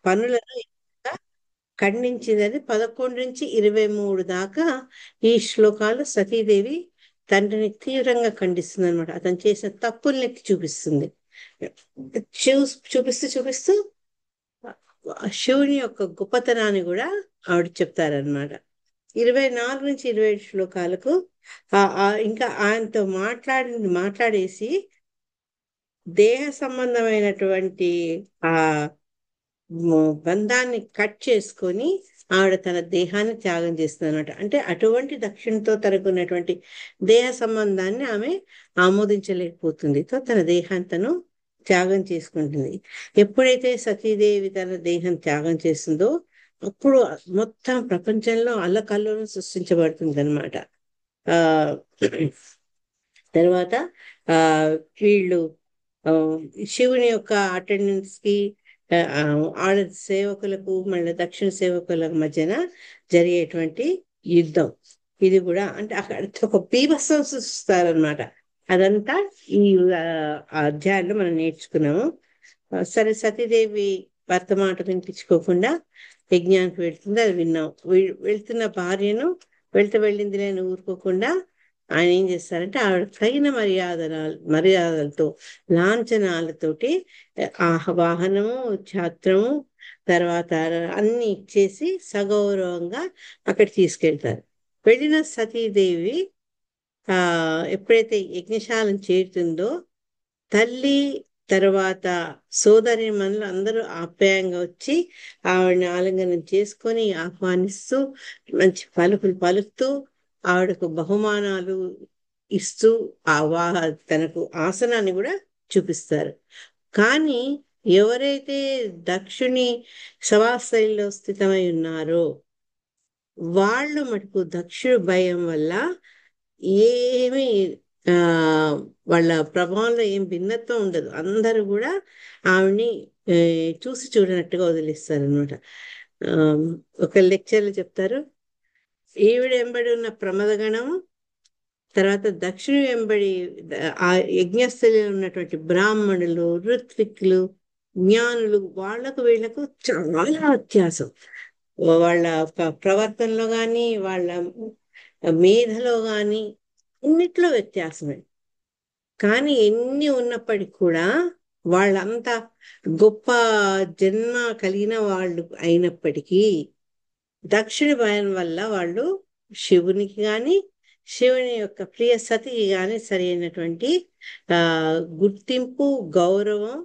పనులను ఖండించిందని 11 నుంచి 23 దాకా ఈ శ్లోకాలు సతీదేవి తండ్రిని తీవ్రంగా ఖండిస్తుంది అనమాట. అతను చేసిన తప్పుల్ని ఎత్తి చూపిస్తుంది. చూపిస్తూ చూపిస్తూ శివుని యొక్క గొప్పతనాన్ని కూడా ఆవిడ చెప్తారనమాట. 24 నుంచి 27 శ్లోకాలకు ఇంకా ఆయనతో మాట్లాడేసి దేహ సంబంధమైనటువంటి ఆ బంధాన్ని కట్ చేసుకొని ఆవిడ తన దేహాన్ని త్యాగం చేస్తుంది అనమాట. అంటే అటువంటి దక్షిణతో తనకున్నటువంటి దేహ సంబంధాన్ని ఆమె ఆమోదించలేకపోతుంది. తన దేహాన్ని తను త్యాగం చేసుకుంటుంది. ఎప్పుడైతే సతీదేవి తన దేహం త్యాగం చేస్తుందో అప్పుడు మొత్తం ప్రపంచంలో అల్లకల్లోలం సృష్టించబడుతుంది అనమాట. ఆ తర్వాత ఆ వీళ్ళు శివుని యొక్క అటెండెన్స్ కి ఆడ సేవకులకు మళ్ళీ దక్షిణ సేవకుల మధ్యన జరిగేటువంటి యుద్ధం. ఇది కూడా అంటే అక్కడ ఒక బీభత్సం సృష్టిస్తారనమాట. అదంతా ఈ అధ్యాయంలో మనం నేర్చుకున్నాము. సరే, సతీదేవి భర్త మాట వినిపించుకోకుండా యజ్ఞానికి వెళ్తుంది, అది విన్నాం. వెళ్తున్న భార్యను వెళ్ళింది నేను ఊరుకోకుండా ఆయన ఏం చేస్తారంటే ఆవిడ తగిన మర్యాదలతో లాంఛనాలతోటి వాహనము, ఛాత్రము, తర్వాత అన్ని ఇచ్చేసి సగౌరవంగా అక్కడ తీసుకెళ్తారు. వెళ్ళిన సతీదేవి ఎప్పుడైతే యజ్ఞశాలను చేరుతుందో తల్లి తర్వాత సోదరి మనలు అందరూ ఆప్యాయంగా వచ్చి ఆవిడని ఆలింగనం చేసుకొని ఆహ్వానిస్తూ మంచి పలుకులు పలుకుతూ ఆవిడకు బహుమానాలు ఇస్తూ తనకు ఆసనాన్ని కూడా చూపిస్తారు. కానీ ఎవరైతే దక్షుని సవాస్థలిలో స్థితమై ఉన్నారో వాళ్ళు మటుకు దక్షుడు భయం వల్ల ఏమి వాళ్ళ ప్రభావంలో ఏం భిన్నత్వం ఉండదు. అందరూ కూడా ఆవిడ్ని చూసి చూడనట్టుగా వదిలేస్తారనమాట. ఒక లెక్చర్లు చెప్తారు, ఈవిడ వెంబడి ఉన్న ప్రమదగణము, తర్వాత దక్షిణ వెంబడి ఆ యజ్ఞస్థలిలో ఉన్నటువంటి బ్రాహ్మణులు, ఋత్విక్కులు, జ్ఞానులు, వాళ్లకు వీళ్లకు చాలా వ్యత్యాసం. వాళ్ళ ప్రవర్తనలో కానీ వాళ్ళ మేధలో కానీ అన్నిట్లో వ్యత్యాసమే. కానీ ఎన్ని ఉన్నప్పటికీ కూడా వాళ్ళంతా గొప్ప జన్మ కలిగిన వాళ్ళు అయినప్పటికీ దక్షిణ భయం వల్ల వాళ్ళు శివునికి కానీ శివుని యొక్క ప్రియ సతికి కానీ సరైనటువంటి గుర్తింపు, గౌరవం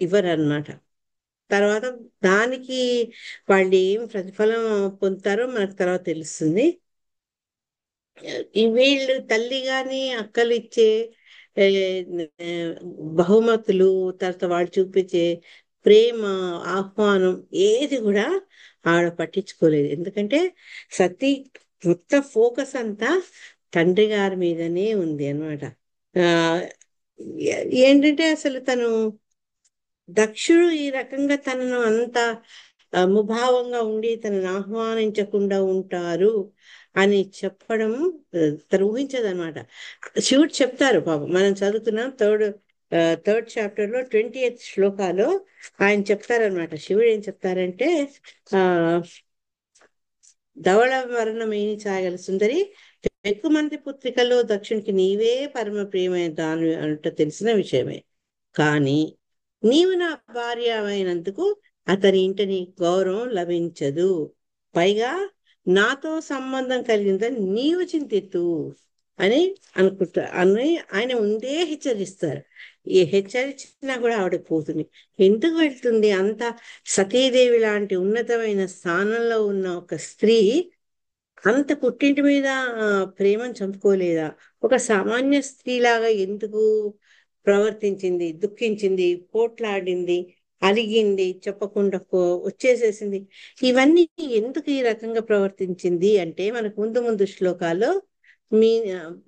ఇవ్వరన్నమాట. తర్వాత దానికి వాళ్ళు ఏం ప్రతిఫలం పొందుతారో మనకు తర్వాత తెలుస్తుంది. వీళ్ళు తల్లి గాని అక్కలు ఇచ్చే బహుమతులు, తర్వాత వాళ్ళు చూపించే ప్రేమ, ఆహ్వానం ఏది కూడా ఆవిడ పట్టించుకోలేదు. ఎందుకంటే సతీ మొత్తం ఫోకస్ అంతా తండ్రి గారి మీదనే ఉంది అనమాట. ఏంటంటే అసలు తను దక్షుడు ఈ రకంగా తనను అంత ముభావంగా ఉండి తనను ఆహ్వానించకుండా ఉంటారు అని చెప్పడం తను ఊహించదనమాట. శివుడు చెప్తారు పాపం, మనం చదువుతున్నాం థర్డ్ చాప్టర్ లో 20th శ్లోకాలో ఆయన చెప్తారనమాట. శివుడు ఏం చెప్తారంటే ధవళ వర్ణమేని చాయగల సుందరి, ఎక్కువ మంది పుత్రికల్లో దక్షునికి నీవే పరమ ప్రియమైన దాని అంట తెలిసిన విషయమే. కానీ నీవు నా భార్య అయినందుకు అతని ఇంటిని గౌరవం లభించదు. పైగా నాతో సంబంధం కలిగిందని నీవు చింతిత్తు అని అని ఆయన ముందే హెచ్చరిస్తారు. ఈ హెచ్చరించినా కూడా ఆవిడ పోతుంది. ఎందుకు వెళ్తుంది? అంత సతీదేవి లాంటి ఉన్నతమైన స్థానంలో ఉన్న ఒక స్త్రీ అంత పుట్టింటి మీద ప్రేమను చంపుకోలేదా? ఒక సామాన్య స్త్రీలాగా ఎందుకు ప్రవర్తించింది? దుఃఖించింది, పోట్లాడింది, అలిగింది, చెప్పకుండా వచ్చేసేసింది. ఇవన్నీ ఎందుకు ఈ రకంగా ప్రవర్తించింది అంటే మనకు ముందు ముందు శ్లోకాల్లో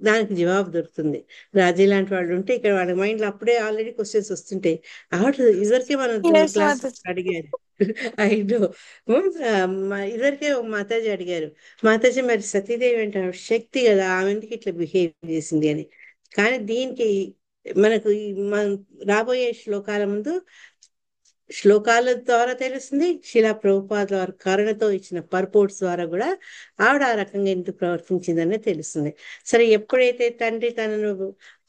దానికి జవాబు దొరుకుతుంది. రాజీ లాంటి వాళ్ళు ఉంటే ఇక్కడ వాళ్ళ మైండ్ లో అప్పుడే ఆల్రెడీ క్వశ్చన్స్ వస్తుంటాయి. ఆవిడ ఇదివరకే మనం Yes, క్లాస్ Mata. అడిగారు. ఐదు ఇదివరకే ఒక మాతాజీ అడిగారు, మాతాజీ మరి సతీదేవి అంటే శక్తి కదా, ఆమె ఎందుకు ఇట్లా బిహేవ్ చేసింది అని. కానీ దీనికి మనకు మన రాబోయే శ్లోకాల ముందు శ్లోకాల ద్వారా తెలుస్తుంది, శిలా ప్రభుపాద ద్వారా కరుణతో ఇచ్చిన పర్పోర్ట్స్ ద్వారా కూడా ఆవిడ ఆ రకంగా ఎందుకు ప్రవర్తించిందనే తెలుస్తుంది. సరే, ఎప్పుడైతే తండ్రి తనను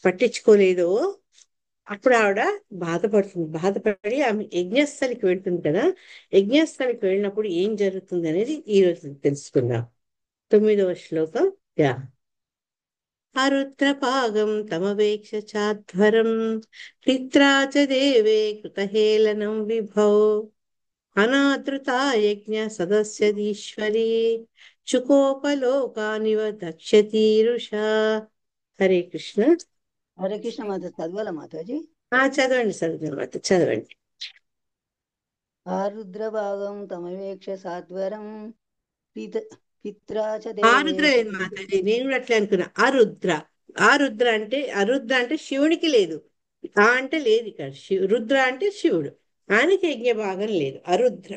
పట్టించుకోలేదో అప్పుడు ఆవిడ బాధపడుతుంది. బాధపడి ఆమె యజ్ఞస్థలికి వెళ్తుంది కదా, యజ్ఞస్థలికి వెళ్ళినప్పుడు ఏం జరుగుతుంది అనేది ఈ రోజు తెలుసుకుందాం. 9వ శ్లోకం. యా. అరుద్రపాగం తమవేక్ష చాధ్వరం పిత్రా చ దేవే కృతహేళనం విభో అనాదృతా యజ్ఞ సదస్యదీశ్వరీ చుకోపలోకానివ దక్షతీరుషా. హరే కృష్ణ. హరే కృష్ణ మాత. చదవాల మాతాజీ? చదవండి చదవండి చదవండి. ఆరుద్రభాగం తమవేక్ష సాధ్వరం పిత్రా చ ఆరుద్ర దేవే. లేదు మాతాజీ, నేను కూడా అట్లే అనుకున్నా. ఆరుద్ర. ఆరుద్ర అంటే శివునికి లేదు. ఆ అంటే లేదు ఇక్కడ. రుద్ర అంటే శివుడు, ఆయనకి యజ్ఞ భాగం లేదు. అరుద్ర.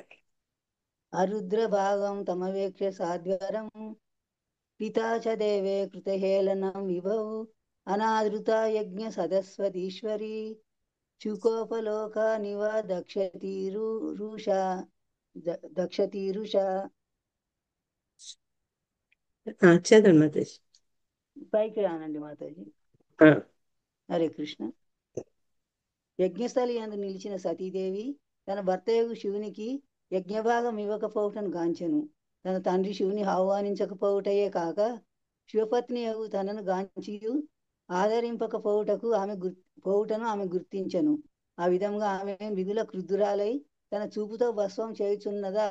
అరుద్రభాగం తమవేక్ష సాధ్వరం పితా చ దేవే కృతహేళనం విభౌ అనాదృత యజ్ఞ సదస్వతీశ్వరీ చుకోపలోకానివ దక్షతీరుషా. చదవండి మాతాజీ. పైకి రానండి మాతాజీ. ఆ, హరే కృష్ణ. యజ్ఞస్థలి యందు నిలిచిన సతీదేవి తన భర్తయగు శివునికి యజ్ఞభాగం ఇవ్వకపోవటను గాంచెను. తన తండ్రి శివుని ఆహ్వానించకపోవటయే కాక శివపత్ని యగు తనను గాంచియు ఆదరింపకపోవుటకు పోవుటను ఆమె గుర్తించెను. ఆ విధంగా ఆమె మిగుల క్రుద్ధురాలై తన చూపుతో భస్వం చేయుచున్నదా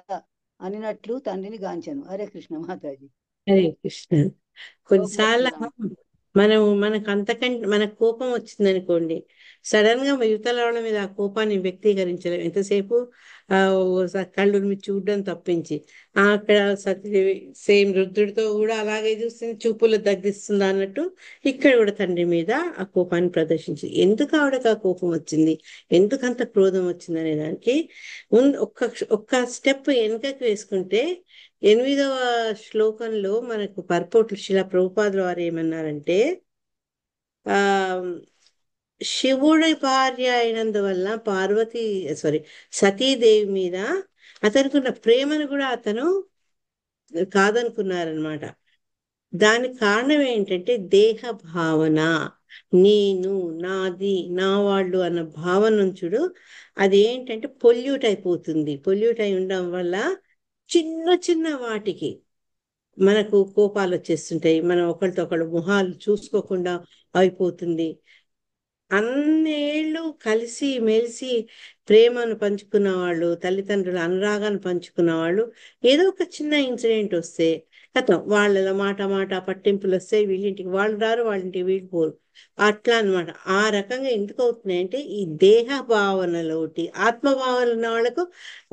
అనినట్లు తండ్రిని గాంచెను. హరే కృష్ణ మాతాజీ. హరే కృష్ణ. కోపం కొన్నిసార్లు వచ్చిందా? మనకు అంతకంటే మనకు కోపం వచ్చింది అనుకోండి, సడన్ గా యువతల వాళ్ళ మీద ఆ కోపాన్ని వ్యక్తీకరించలేం ఎంతసేపు. కళ్ళు మీరు చూడడం తప్పించి అక్కడ సతీదేవి సేమ్ రుద్రుడితో కూడా అలాగే చూస్తుంది, చూపులు తగ్గిస్తుంది అన్నట్టు ఇక్కడ కూడా తండ్రి మీద ఆ కోపాన్ని ప్రదర్శించింది. ఎందుకు ఆవిడకి ఆ కోపం వచ్చింది, ఎందుకంత క్రోధం వచ్చింది అనే దానికి ముందు ఒక్క స్టెప్ వెనుకకి వేసుకుంటే 8వ శ్లోకంలో మనకు పర్పోట్లు శిలా ప్రభుపాదుల వారు ఏమన్నారంటే, ఆ శివుడి భార్య అయినందువల్ల సతీదేవి మీద అతనికి ఉన్న ప్రేమను కూడా అతను కాదనుకున్నారనమాట. దానికి కారణం ఏంటంటే దేహ భావన. నేను, నాది, నా వాళ్ళు అన్న భావన నుంచుడు అది ఏంటంటే పొల్యూట్ అయిపోతుంది. పొల్యూట్ అయి ఉండడం వల్ల చిన్న చిన్న వాటికి మనకు కోపాలు వచ్చేస్తుంటాయి. మనం ఒకరితో ఒకళ్ళు మొహాలు చూసుకోకుండా అయిపోతుంది. అన్నేళ్ళు కలిసి మెలిసి ప్రేమను పంచుకున్న వాళ్ళు, తల్లిదండ్రుల అనురాగాన్ని పంచుకున్న వాళ్ళు ఏదో ఒక చిన్న ఇన్సిడెంట్ వస్తే కథం వాళ్ళ మాట పట్టింపులు వస్తే వీళ్ళింటికి వాళ్ళు రారు, వాళ్ళింటికి వీళ్ళు పోరు. అట్లా అన్నమాట. ఆ రకంగా ఎందుకు అవుతున్నాయంటే ఈ దేహ భావనలోటి ఆత్మభావన ఉన్న వాళ్ళకు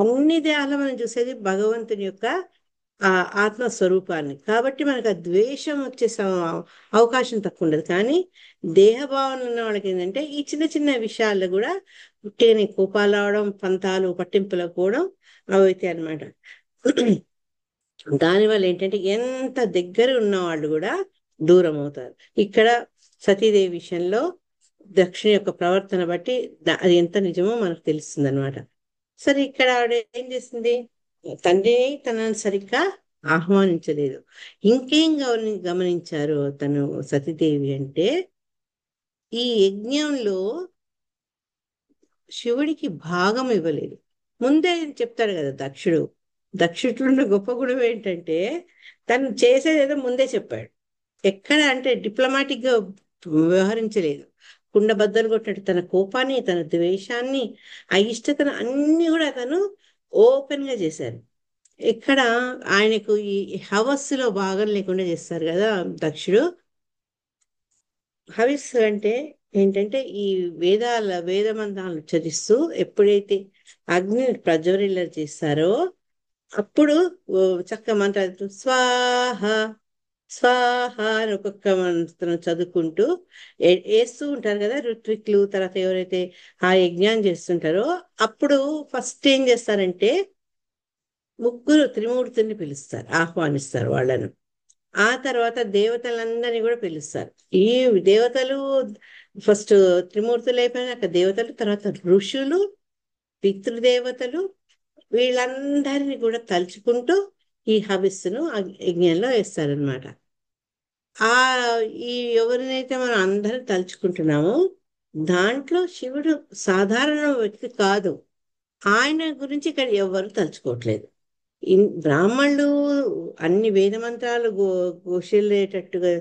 అన్ని దేహాలు మనం చూసేది భగవంతుని యొక్క ఆ ఆత్మస్వరూపాన్ని. కాబట్టి మనకు ఆ ద్వేషం వచ్చే అవకాశం తక్కువ ఉండదు. కానీ దేహ భావన ఉన్న వాళ్ళకి ఏంటంటే ఈ చిన్న చిన్న విషయాల్లో కూడా పుట్టేని కోపాలు రావడం, పంతాలు పట్టింపులకు పోవడం అవుతాయి అన్నమాట. దానివల్ల ఏంటంటే ఎంత దగ్గర ఉన్న వాళ్ళు కూడా దూరం అవుతారు. ఇక్కడ సతీదేవి విషయంలో దక్షిణ యొక్క ప్రవర్తన బట్టి అది ఎంత నిజమో మనకు తెలుస్తుంది అనమాట. సరే, ఇక్కడ ఆవిడ ఏం చేసింది, తండ్రిని తనని సరిగ్గా ఆహ్వానించలేదు. ఇంకేం గమనించారు తను సతీదేవి అంటే, ఈ యజ్ఞంలో శివుడికి భాగం ఇవ్వలేదు. ముందే చెప్తాడు కదా దక్షుడున్న గొప్ప గుణం ఏంటంటే తను చేసేది ఏదో ముందే చెప్పాడు. ఎక్కడ అంటే డిప్లొమాటిక్ గా వ్యవహరించలేదు. కుండ బద్దలు కొట్టినట్టు తన కోపాన్ని, తన ద్వేషాన్ని, అయిష్టతను అన్ని కూడా తను ఓపెన్ గా చేశారు. ఇక్కడ ఆయనకు ఈ హవస్సులో భాగం లేకుండా చేస్తారు కదా దక్షుడు. హవిస్సు అంటే ఏంటంటే ఈ వేద మంత్రాలను ఉచ్చరిస్తూ ఎప్పుడైతే అగ్నిని ప్రజ్వరిల్ల చేస్తారో అప్పుడు చక్క మంత్రాలు స్వాహ స్వాహ అని ఒక్కొక్క మంత్రం చదువుకుంటూ వేస్తూ ఉంటారు కదా ఋత్విక్లు. తర్వాత ఎవరైతే ఆ యజ్ఞాన్ని చేస్తుంటారో అప్పుడు ఫస్ట్ ఏం చేస్తారంటే ముగ్గురు త్రిమూర్తుల్ని పిలుస్తారు, ఆహ్వానిస్తారు వాళ్ళను. ఆ తర్వాత దేవతలందరినీ కూడా పిలుస్తారు. ఈ దేవతలు ఫస్ట్ త్రిమూర్తులు అయిపోయినాక దేవతలు, తర్వాత ఋషులు, పితృదేవతలు వీళ్ళందరినీ కూడా తలుచుకుంటూ ఈ హవిస్సును యజ్ఞంలో వేస్తారనమాట. ఆ ఈ ఎవరినైతే మనం అందరం తలుచుకుంటున్నామో దాంట్లో శివుడు సాధారణ వ్యక్తి కాదు. ఆయన గురించి ఇక్కడ ఎవరు తలుచుకోవట్లేదు. బ్రాహ్మణులు అన్ని వేద మంత్రాలు ఘోషిల్లేటట్టుగా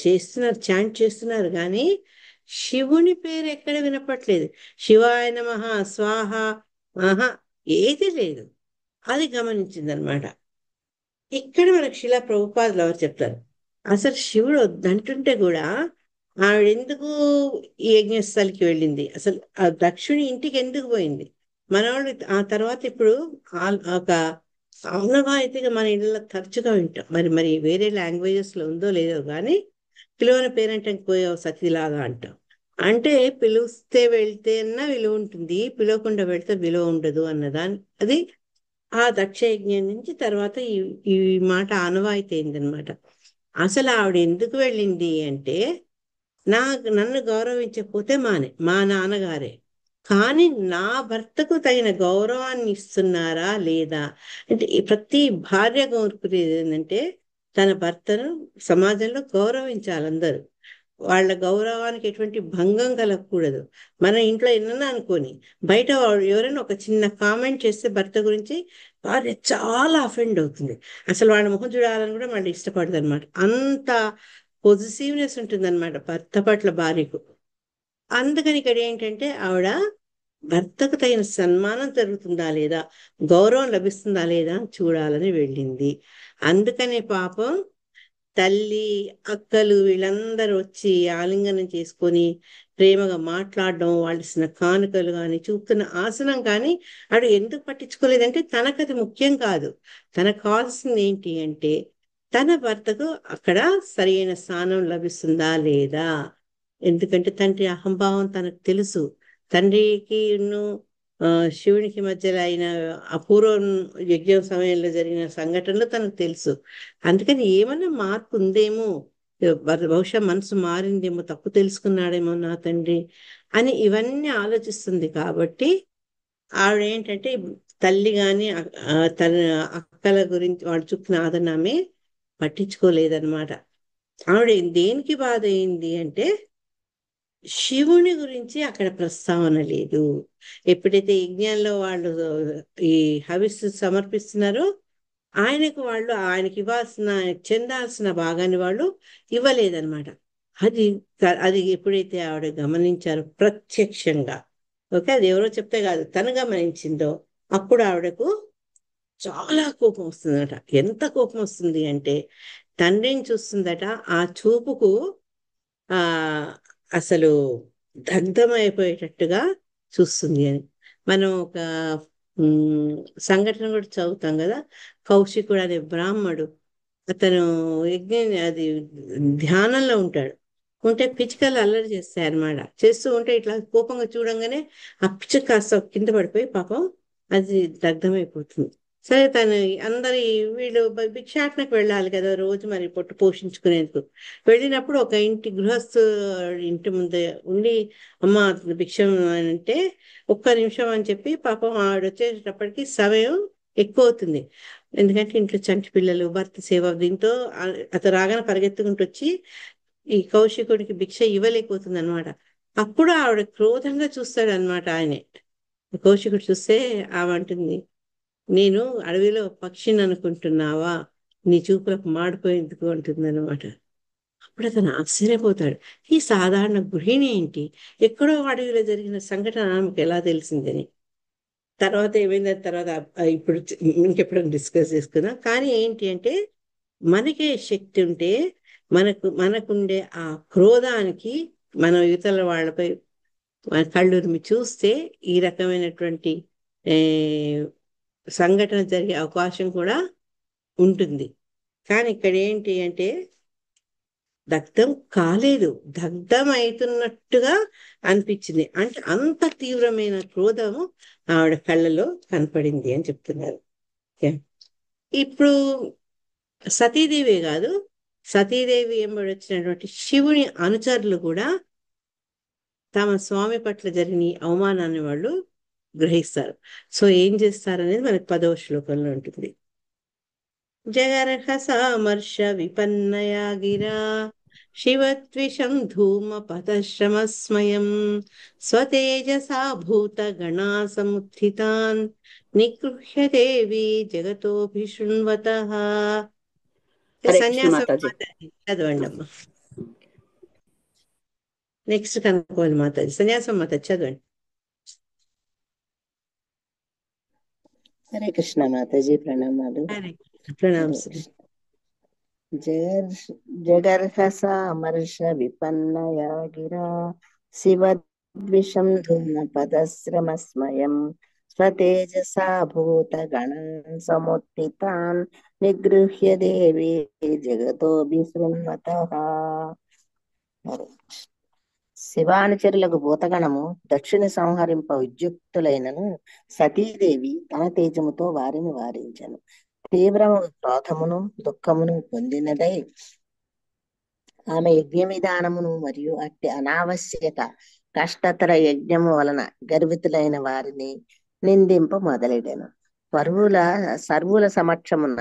చేస్తున్నారు, చాంట్ చేస్తున్నారు, కానీ శివుని పేరు ఎక్కడ వినపట్లేదు. శివాయ నమః స్వాహ ఆహా ఏది లేదు. అది గమనించిందనమాట. ఇక్కడ మనకు శిలా ప్రభుపాదులు ఎవరు చెప్తారు, అసలు శివుడు వద్దంటుంటే కూడా ఆవిడ ఎందుకు ఈ యజ్ఞస్థలికి వెళ్ళింది, అసలు ఆ దక్షుని ఇంటికి ఎందుకు పోయింది? మనవాళ్ళు ఆ తర్వాత ఇప్పుడు ఒక ఆనవాయితీగా మన ఇళ్ళలో తరచుగా వింటాం. మరి వేరే లాంగ్వేజెస్ లో ఉందో లేదో కానీ పిలువని పేరెంట్కి పోయే సతీలాగా అంటాం. అంటే పిలిస్తే వెళ్తే అన్నా విలువ ఉంటుంది, పిలవకుండా వెళ్తే విలువ ఉండదు అన్నదాని అది ఆ దక్ష యజ్ఞం నుంచి తర్వాత ఈ మాట ఆనవాయితీ అయిందనమాట. అసలు ఆవిడ ఎందుకు వెళ్ళింది అంటే, నన్ను గౌరవించకపోతే మా నాన్నగారే, కానీ నా భర్తకు తగిన గౌరవాన్ని ఇస్తున్నారా లేదా అంటే ప్రతి భార్య కోరుకునేది ఏంటంటే తన భర్తను సమాజంలో గౌరవించాలి అందరూ. వాళ్ళ గౌరవానికి ఎటువంటి భంగం కలగకూడదు. మన ఇంట్లో ఎన్నన్నా అనుకోని బయట ఎవరైనా ఒక చిన్న కామెంట్ చేస్తే భర్త గురించి భార్య చాలా అఫెండ్ అవుతుంది. అసలు వాళ్ళ ముఖం చూడాలని కూడా మళ్ళీ ఇష్టపడదు అనమాట. అంత పొజిటివ్నెస్ ఉంటుందన్నమాట భర్త పట్ల భార్యకు. అందుకని ఇక్కడ ఏంటంటే ఆవిడ భర్తకు తగిన సన్మానం జరుగుతుందా లేదా, గౌరవం లభిస్తుందా లేదా చూడాలని వెళ్ళింది. అందుకని పాపం తల్లి అక్కలు వీళ్ళందరూ వచ్చి ఆలింగనం చేసుకొని ప్రేమగా మాట్లాడడం, వాళ్ళు ఇస్తున్న కానుకలు కానీ చూపుతున్న ఆసనం కానీ ఆడు ఎందుకు పట్టించుకోలేదంటే తనకు అది ముఖ్యం కాదు. తనకు కావాల్సింది ఏంటి అంటే తన భర్తకు అక్కడ సరైన స్థానం లభిస్తుందా లేదా. ఎందుకంటే తండ్రి అహంభావం తనకు తెలుసు. తండ్రికి శివునికి మధ్యలో అయిన అపూర్వం యజ్ఞం సమయంలో జరిగిన సంఘటనలు తనకు తెలుసు. అందుకని ఏమన్నా మార్పు ఉందేమో, బహుశా మనసు మారిందేమో, తప్పు తెలుసుకున్నాడేమో నా తండ్రి అని ఇవన్నీ ఆలోచిస్తుంది. కాబట్టి ఆవిడ ఏంటంటే తల్లి గాని తన అక్కల గురించి వాళ్ళు చూపిన ఆదరణమే పట్టించుకోలేదన్నమాట. ఆవిడ దేనికి బాధ అయింది అంటే శివుని గురించి అక్కడ ప్రస్తావన లేదు. ఎప్పుడైతే యజ్ఞంలో వాళ్ళు ఈ హవిస్సు సమర్పిస్తున్నారో ఆయనకి ఇవ్వాల్సిన చెందాల్సిన భాగాన్ని వాళ్ళు ఇవ్వలేదన్నమాట. అది అది ఎప్పుడైతే ఆవిడ గమనించారో ప్రత్యక్షంగా, ఓకే, అది ఎవరో చెప్తే కాదు తను గమనించిందో అప్పుడు ఆవిడకు చాలా కోపం వస్తుందట. ఎంత కోపం వస్తుంది అంటే తండ్రిని చూస్తుందట, ఆ చూపుకు ఆ అసలు దగ్ధమైపోయేటట్టుగా చూస్తుంది అని మనం ఒక సంఘటన కూడా చదువుతాం కదా. కౌశికుడు అనే బ్రాహ్మడు, అతను యజ్ఞం అది ధ్యానంలో ఉంటాడు. ఉంటే పిచ్చుకలు అల్లరి చేస్తాయి అన్నమాట. చేస్తూ ఉంటే ఇట్లా కోపంగా చూడంగానే ఆ పిచ్చుక కాస్త కింద పడిపోయి పాపం అది దగ్ధమైపోతుంది. సరే తను అందరి వీళ్ళు భిక్షాటనకు వెళ్ళాలి కదా రోజు, మరి పొట్టు పోషించుకునేందుకు వెళ్ళినప్పుడు ఒక గృహస్థు ఇంటి ముందే ఉండి అమ్మ భిక్షం అంటే ఒక్క నిమిషం అని చెప్పి పాపం ఆవిడ వచ్చేటప్పటికి సమయం ఎక్కువ అవుతుంది. ఎందుకంటే ఇంట్లో చంటి పిల్లలు, భర్త సేవ, దీంతో అతను రాగానే పరిగెత్తుకుంటూ వచ్చి ఈ కౌశికుడికి భిక్ష ఇవ్వలేకపోతుంది అనమాట. అప్పుడు ఆవిడ క్రోధంగా చూస్తాడు అనమాట. ఆయనే కౌశికుడు చూస్తే ఆమె అంటుంది, నేను అడవిలో పక్షిని అనుకుంటున్నావా, నీ చూపులకు మాడిపోయేందుకు అంటుంది అనమాట. అప్పుడు అతను ఆశ్చర్యపోతాడు. ఈ సాధారణ గృహిణి ఏంటి, ఎక్కడో అడవిలో జరిగిన సంఘటన ఆమెకు ఎలా తెలిసిందని. తర్వాత ఏమైంది తర్వాత ఇప్పుడు ఇంకెప్పుడైనా డిస్కస్ చేసుకుందాం. కానీ ఏంటి అంటే మనకే శక్తి ఉంటే మనకుండే ఆ క్రోధానికి మనం ఇతరుల వాళ్ళపై కళ్ళురిమి చూస్తే ఈ రకమైనటువంటి సంఘటన జరిగే అవకాశం కూడా ఉంటుంది. కానీ ఇక్కడ ఏంటి అంటే దగ్ధం కాలేదు, దగ్ధం అవుతున్నట్టుగా అనిపించింది. అంటే అంత తీవ్రమైన క్రోధము ఆవిడ కళ్ళలో కనపడింది అని చెప్తున్నారు. ఇప్పుడు సతీదేవి కాదు, సతీదేవి ఎంబడి వచ్చినటువంటి శివుని అనుచరులు కూడా తమ స్వామి పట్ల జరిగిన అవమానాన్ని వాళ్ళు గ్రహిస్తారు. సో ఏం చేస్తారనేది మనకి 10వ శ్లోకంలో ఉంటుంది. జగర్హ సామర్ష విపన్నయా గిరా శివద్విషం ధూమపతశ్రమస్మయం స్వతేజసా భూతగణా సముత్థితాన్ నిగృహ్య దేవి జగతోభిశృణ్వతః. హరే కృష్ణ సన్యాసం మాతాజీ. మాతాజీ చదవండి అమ్మా. నెక్స్ట్ కనుక్కోవాలి మాతాజీ. సన్యాసం మాతాజీ చదవండి. హరే కృష్ణ మాతాజీ, ప్రణామాలు. హరే ప్రణామ్ హరే శ్రీ. కృష్ణ. జగర్హసామర్ష విపన్నయా గిరా శివద్విషం ధూమపదశ్రమస్మయం స్వతేజసా భూతగణాన్ సముత్థితాన్ నిగృహ్య దేవి జగతోభిశృణ్వతః. హరే కృష్ణ. శివానుచరులకు భూతగణము దక్షిణ సంహరింప ఉద్యుక్తులైనను సతీదేవి తన తేజముతో వారిని వారించెను. తీవ్రము క్రోధమును దుఃఖమును పొందినదై ఆమె యజ్ఞ విధానమును మరియు అట్టి అనావశ్యక కష్టతర యజ్ఞము వలన గర్వితులైన వారిని నిందింప మొదలెడెను. సర్వుల సమక్షమున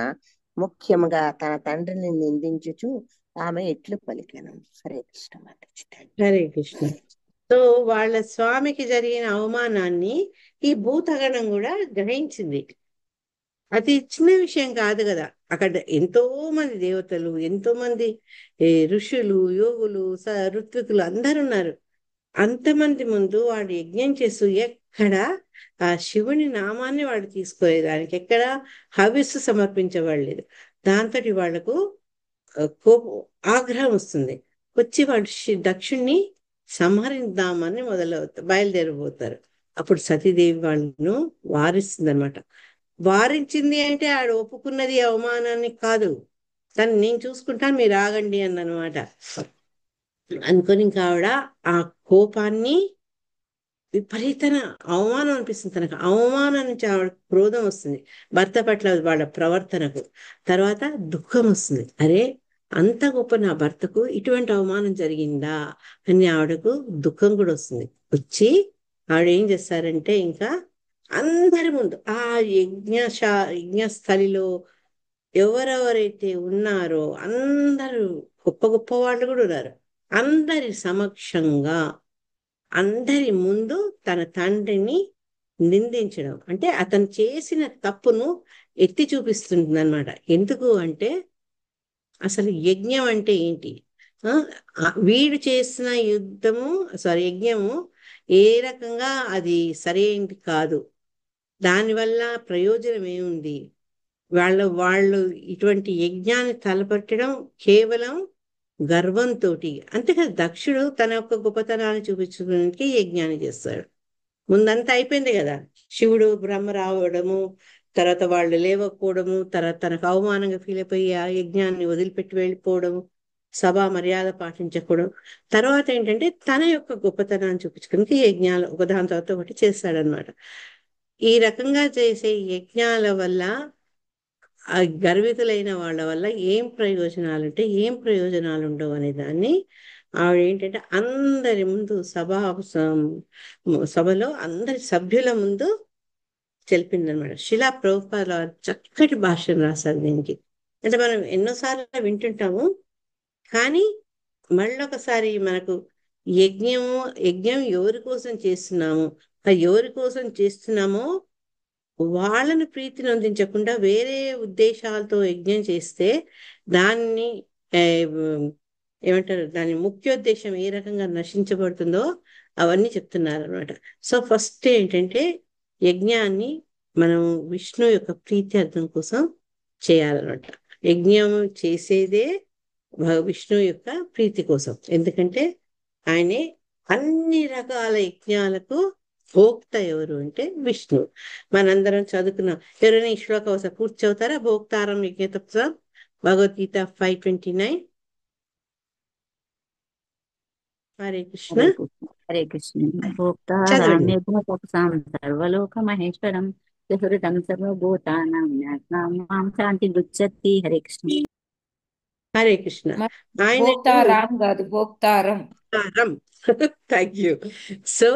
ముఖ్యముగా తన తండ్రిని నిందించుచు ఆమె ఇట్లు పలికెను. హరే కృష్ణ మాతాజీ. హరే కృష్ణ. సో వాళ్ళ స్వామికి జరిగిన అవమానాన్ని ఈ భూతగణం కూడా గ్రహించింది. అది చిన్న విషయం కాదు కదా. అక్కడ ఎంతో మంది దేవతలు, ఎంతో మంది ఋషులు, యోగులు, ఋత్వికులు అందరు ఉన్నారు. అంతమంది ముందు వాడు యజ్ఞం చేస్తూ ఎక్కడ ఆ శివుని నామాన్ని వాడు తీసుకోలేదానికి ఎక్కడ హవిస్సు సమర్పించబడలేదు. దాంతో వాళ్లకు కోపం, ఆగ్రహం వస్తుంది. వచ్చి వాడు దక్షుణ్ణి సంహరిద్దామని బయలుదేరిపోతారు. అప్పుడు సతీదేవి వాళ్ళను వారిస్తుంది అనమాట. వారించింది అంటే ఆడు ఒప్పుకున్నది అవమానాన్ని కాదు, తను నేను చూసుకుంటాను మీరు ఆగండి అన్నమాట. అనుకొని ఇంకా ఆవిడ ఆ కోపాన్ని విపరీతమైన అవమానం అనిపిస్తుంది. తనకు అవమానం నుంచి ఆవిడ క్రోధం వస్తుంది భర్త పట్ల వాళ్ళ ప్రవర్తనకు. తర్వాత దుఃఖం వస్తుంది. అరే అంత గొప్ప నా భర్తకు ఇటువంటి అవమానం జరిగిందా అని ఆవిడకు దుఃఖం కూడా వస్తుంది. వచ్చి ఆవిడ ఏం చేస్తారంటే ఇంకా అందరి ముందు ఆ యజ్ఞస్థలిలో ఎవరెవరైతే ఉన్నారో అందరూ గొప్ప గొప్ప వాళ్ళు కూడా ఉన్నారు. అందరి సమక్షంగా అందరి ముందు తన తండ్రిని నిందించడం అంటే అతను చేసిన తప్పును ఎత్తి చూపిస్తుంది అనమాట. ఎందుకు అంటే అసలు యజ్ఞం అంటే ఏంటి, వీడు చేసిన యజ్ఞము ఏ రకంగా అది సరైనది కాదు, దానివల్ల ప్రయోజనం ఏముంది, వాళ్ళు ఇటువంటి యజ్ఞాన్ని తలపెట్టడం కేవలం గర్వంతో. అంతేకాదు దక్షుడు తన యొక్క గొప్పతనాన్ని చూపించడానికి యజ్ఞాన్ని చేస్తాడు. ముందంతా అయిపోయింది కదా, శివుడు బ్రహ్మ రావడము, తర్వాత వాళ్ళు లేవకపోవడము, తర్వాత తనకు అవమానంగా ఫీల్ అయిపోయి ఆ యజ్ఞాన్ని వదిలిపెట్టి వెళ్ళిపోవడము, సభా మర్యాద పాటించకూడదు. తర్వాత ఏంటంటే తన యొక్క గొప్పతనాన్ని చూపించుకోవడానికి యజ్ఞాలు ఒకదాని తర్వాత ఒకటి చేస్తాడనమాట. ఈ రకంగా చేసే యజ్ఞాల వల్ల ఆ గర్వితులైన వాళ్ళ వల్ల ఏం ప్రయోజనాలు ఉంటాయి, ఏం ప్రయోజనాలు ఉండవు అనే దాన్ని ఆవిడ ఏంటంటే అందరి ముందు సభలో అందరి సభ్యుల ముందు తెలిపిందనమాట. శిలా ప్రభుపాద చక్కటి భాషను రాశారు దీనికి. అంటే మనం ఎన్నోసార్లు వింటుంటాము, కానీ మళ్ళొకసారి మనకు యజ్ఞం ఎవరి కోసం చేస్తున్నాము, ఎవరి కోసం చేస్తున్నామో వాళ్ళని ప్రీతిని అందించకుండా వేరే ఉద్దేశాలతో యజ్ఞం చేస్తే దాన్ని ఏమంటారు, దాని ముఖ్యోద్దేశం ఏ రకంగా నశించబడుతుందో అవన్నీ చెప్తున్నారు అనమాట. సో ఫస్ట్ ఏంటంటే యజ్ఞాన్ని మనం విష్ణు యొక్క ప్రీత్యర్థం కోసం చేయాలన్నమాట. యజ్ఞం చేసేదే విష్ణు యొక్క ప్రీతి కోసం. ఎందుకంటే ఆయనే అన్ని రకాల యజ్ఞాలకు భోక్త ఎవరు అంటే విష్ణు. మనందరం చదువుకున్నాం. ఎవరైనా ఈ శ్లోకం ఒకసారి పూర్తి చదువుతారా? భోక్తారం యజ్ఞతత్వం, భగవద్గీత 5:29. హరే కృష్ణ. హరే కృష్ణ. చదవండి. భోక్తారామ్యజ్ఞతప్సాం సర్వలోక మహేశ్వరం సుహృదం సర్వభూతానాం మాం శాంతి గృచ్చతి. హరే కృష్ణ. హరే కృష్ణ. ఆయన కాదు భోక్తారం. Thank you. So